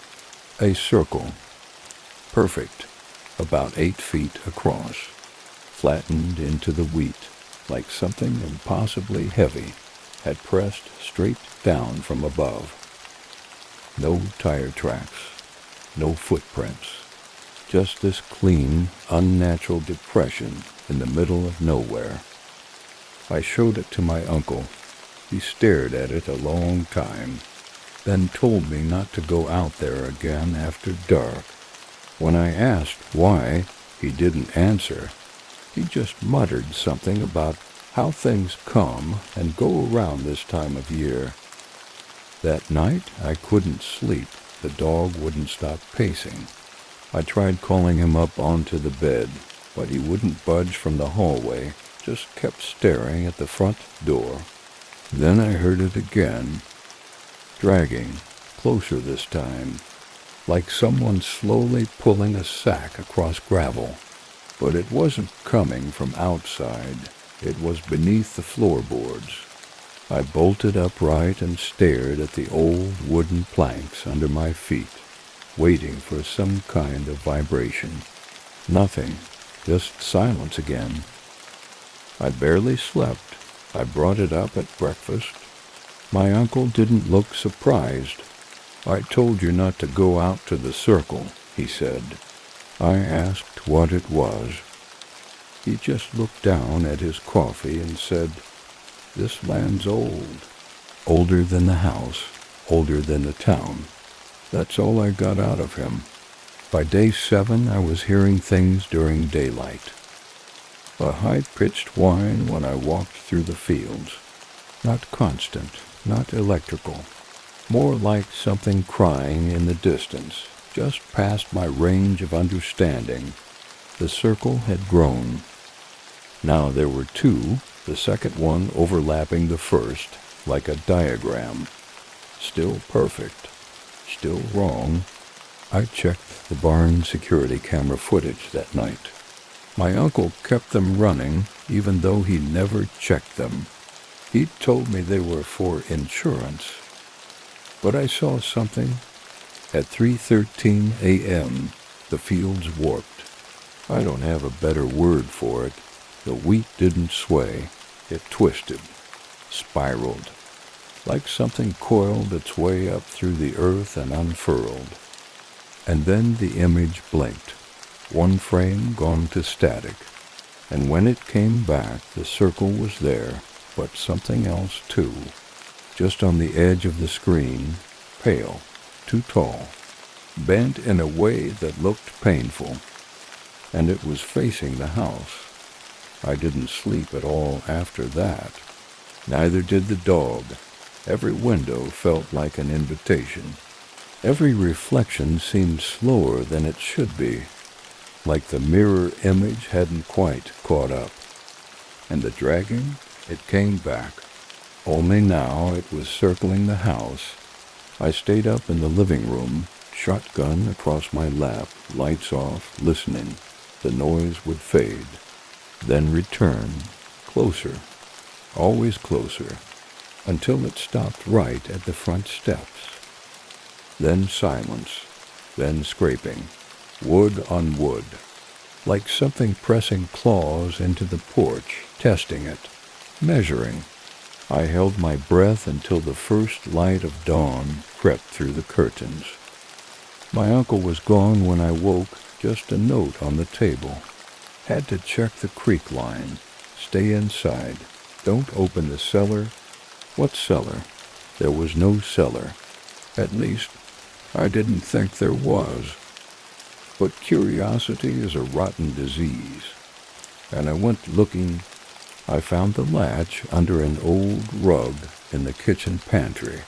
A circle. Perfect. About 8 feet across. Flattened into the wheat, like something impossibly heavy had pressed straight down from above. No tire tracks. No footprints. Just this clean, unnatural depression in the middle of nowhere. I showed it to my uncle. He stared at it a long time, then told me not to go out there again after dark. When I asked why, he didn't answer. He just muttered something about how things come and go around this time of year. That night, I couldn't sleep. The dog wouldn't stop pacing. I tried calling him up onto the bed, but he wouldn't budge from the hallway, just kept staring at the front door. Then I heard it again, dragging, closer this time, like someone slowly pulling a sack across gravel. But it wasn't coming from outside. It was beneath the floorboards. I bolted upright and stared at the old wooden planks under my feet, waiting for some kind of vibration. Nothing, just silence again. I barely slept. I brought it up at breakfast. My uncle didn't look surprised. "I told you not to go out to the circle," he said. I asked what it was. He just looked down at his coffee and said, "This land's old. Older than the house, older than the town." That's all I got out of him. By day 7, I was hearing things during daylight. A high-pitched whine when I walked through the fields. Not constant, not electrical. More like something crying in the distance, just past my range of understanding. The circle had grown. Now there were 2, the second one overlapping the first, like a diagram. Still perfect. Still wrong. I checked the barn security camera footage that night. My uncle kept them running, even though he never checked them. He told me they were for insurance. But I saw something. At 3:13 a.m., the fields warped. I don't have a better word for it. The wheat didn't sway. It twisted, spiraled, like something coiled its way up through the earth and unfurled. And then the image blinked, one frame gone to static. And when it came back, the circle was there, but something else too. Just on the edge of the screen, pale, too tall, bent in a way that looked painful. And it was facing the house. I didn't sleep at all after that. Neither did the dog. Every window felt like an invitation. Every reflection seemed slower than it should be, like the mirror image hadn't quite caught up. And the dragging, it came back. Only now it was circling the house. I stayed up in the living room, shotgun across my lap, lights off, listening. The noise would fade, then return, closer, always closer, until it stopped right at the front steps. Then silence, then scraping, wood on wood, like something pressing claws into the porch, testing it, measuring. I held my breath until the first light of dawn crept through the curtains. My uncle was gone when I woke, just a note on the table. Had to check the creek line. Stay inside. Don't open the cellar. What cellar? There was no cellar. At least, I didn't think there was. But curiosity is a rotten disease. And I went looking. I found the latch under an old rug in the kitchen pantry.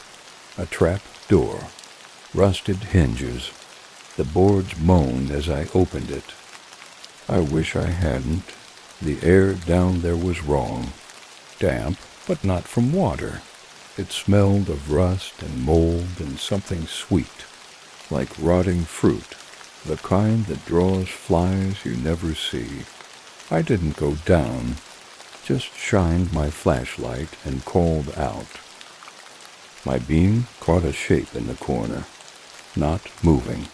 A trap door. Rusted hinges. The boards moaned as I opened it. I wish I hadn't. The air down there was wrong. Damp, but not from water. It smelled of rust and mold and something sweet, like rotting fruit, the kind that draws flies you never see. I didn't go down, just shined my flashlight and called out. My beam caught a shape in the corner, not moving,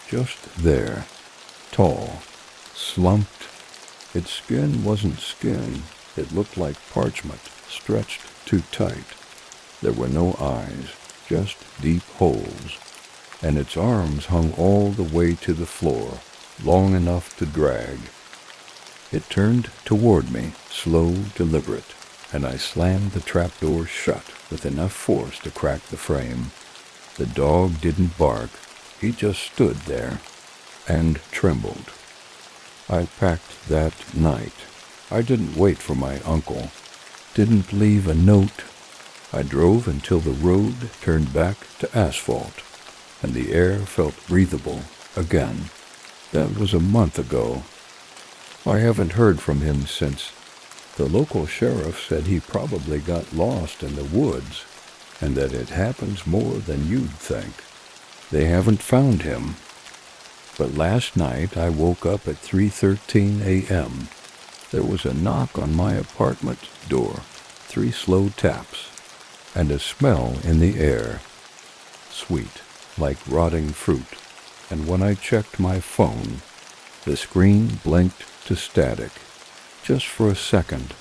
just there, tall, slumped. Its skin wasn't skin. It looked like parchment, stretched too tight. There were no eyes, just deep holes, and its arms hung all the way to the floor, long enough to drag. It turned toward me, slow, deliberate, and I slammed the trapdoor shut with enough force to crack the frame. The dog didn't bark. He just stood there and trembled. I packed that night. I didn't wait for my uncle. Didn't leave a note. I drove until the road turned back to asphalt, and the air felt breathable again. That was a month ago. I haven't heard from him since. The local sheriff said he probably got lost in the woods, and that it happens more than you'd think. They haven't found him. But last night I woke up at 3:13 a.m. There was a knock on my apartment door, 3 slow taps, and a smell in the air. Sweet, like rotting fruit. And when I checked my phone, the screen blinked to static, just for a second.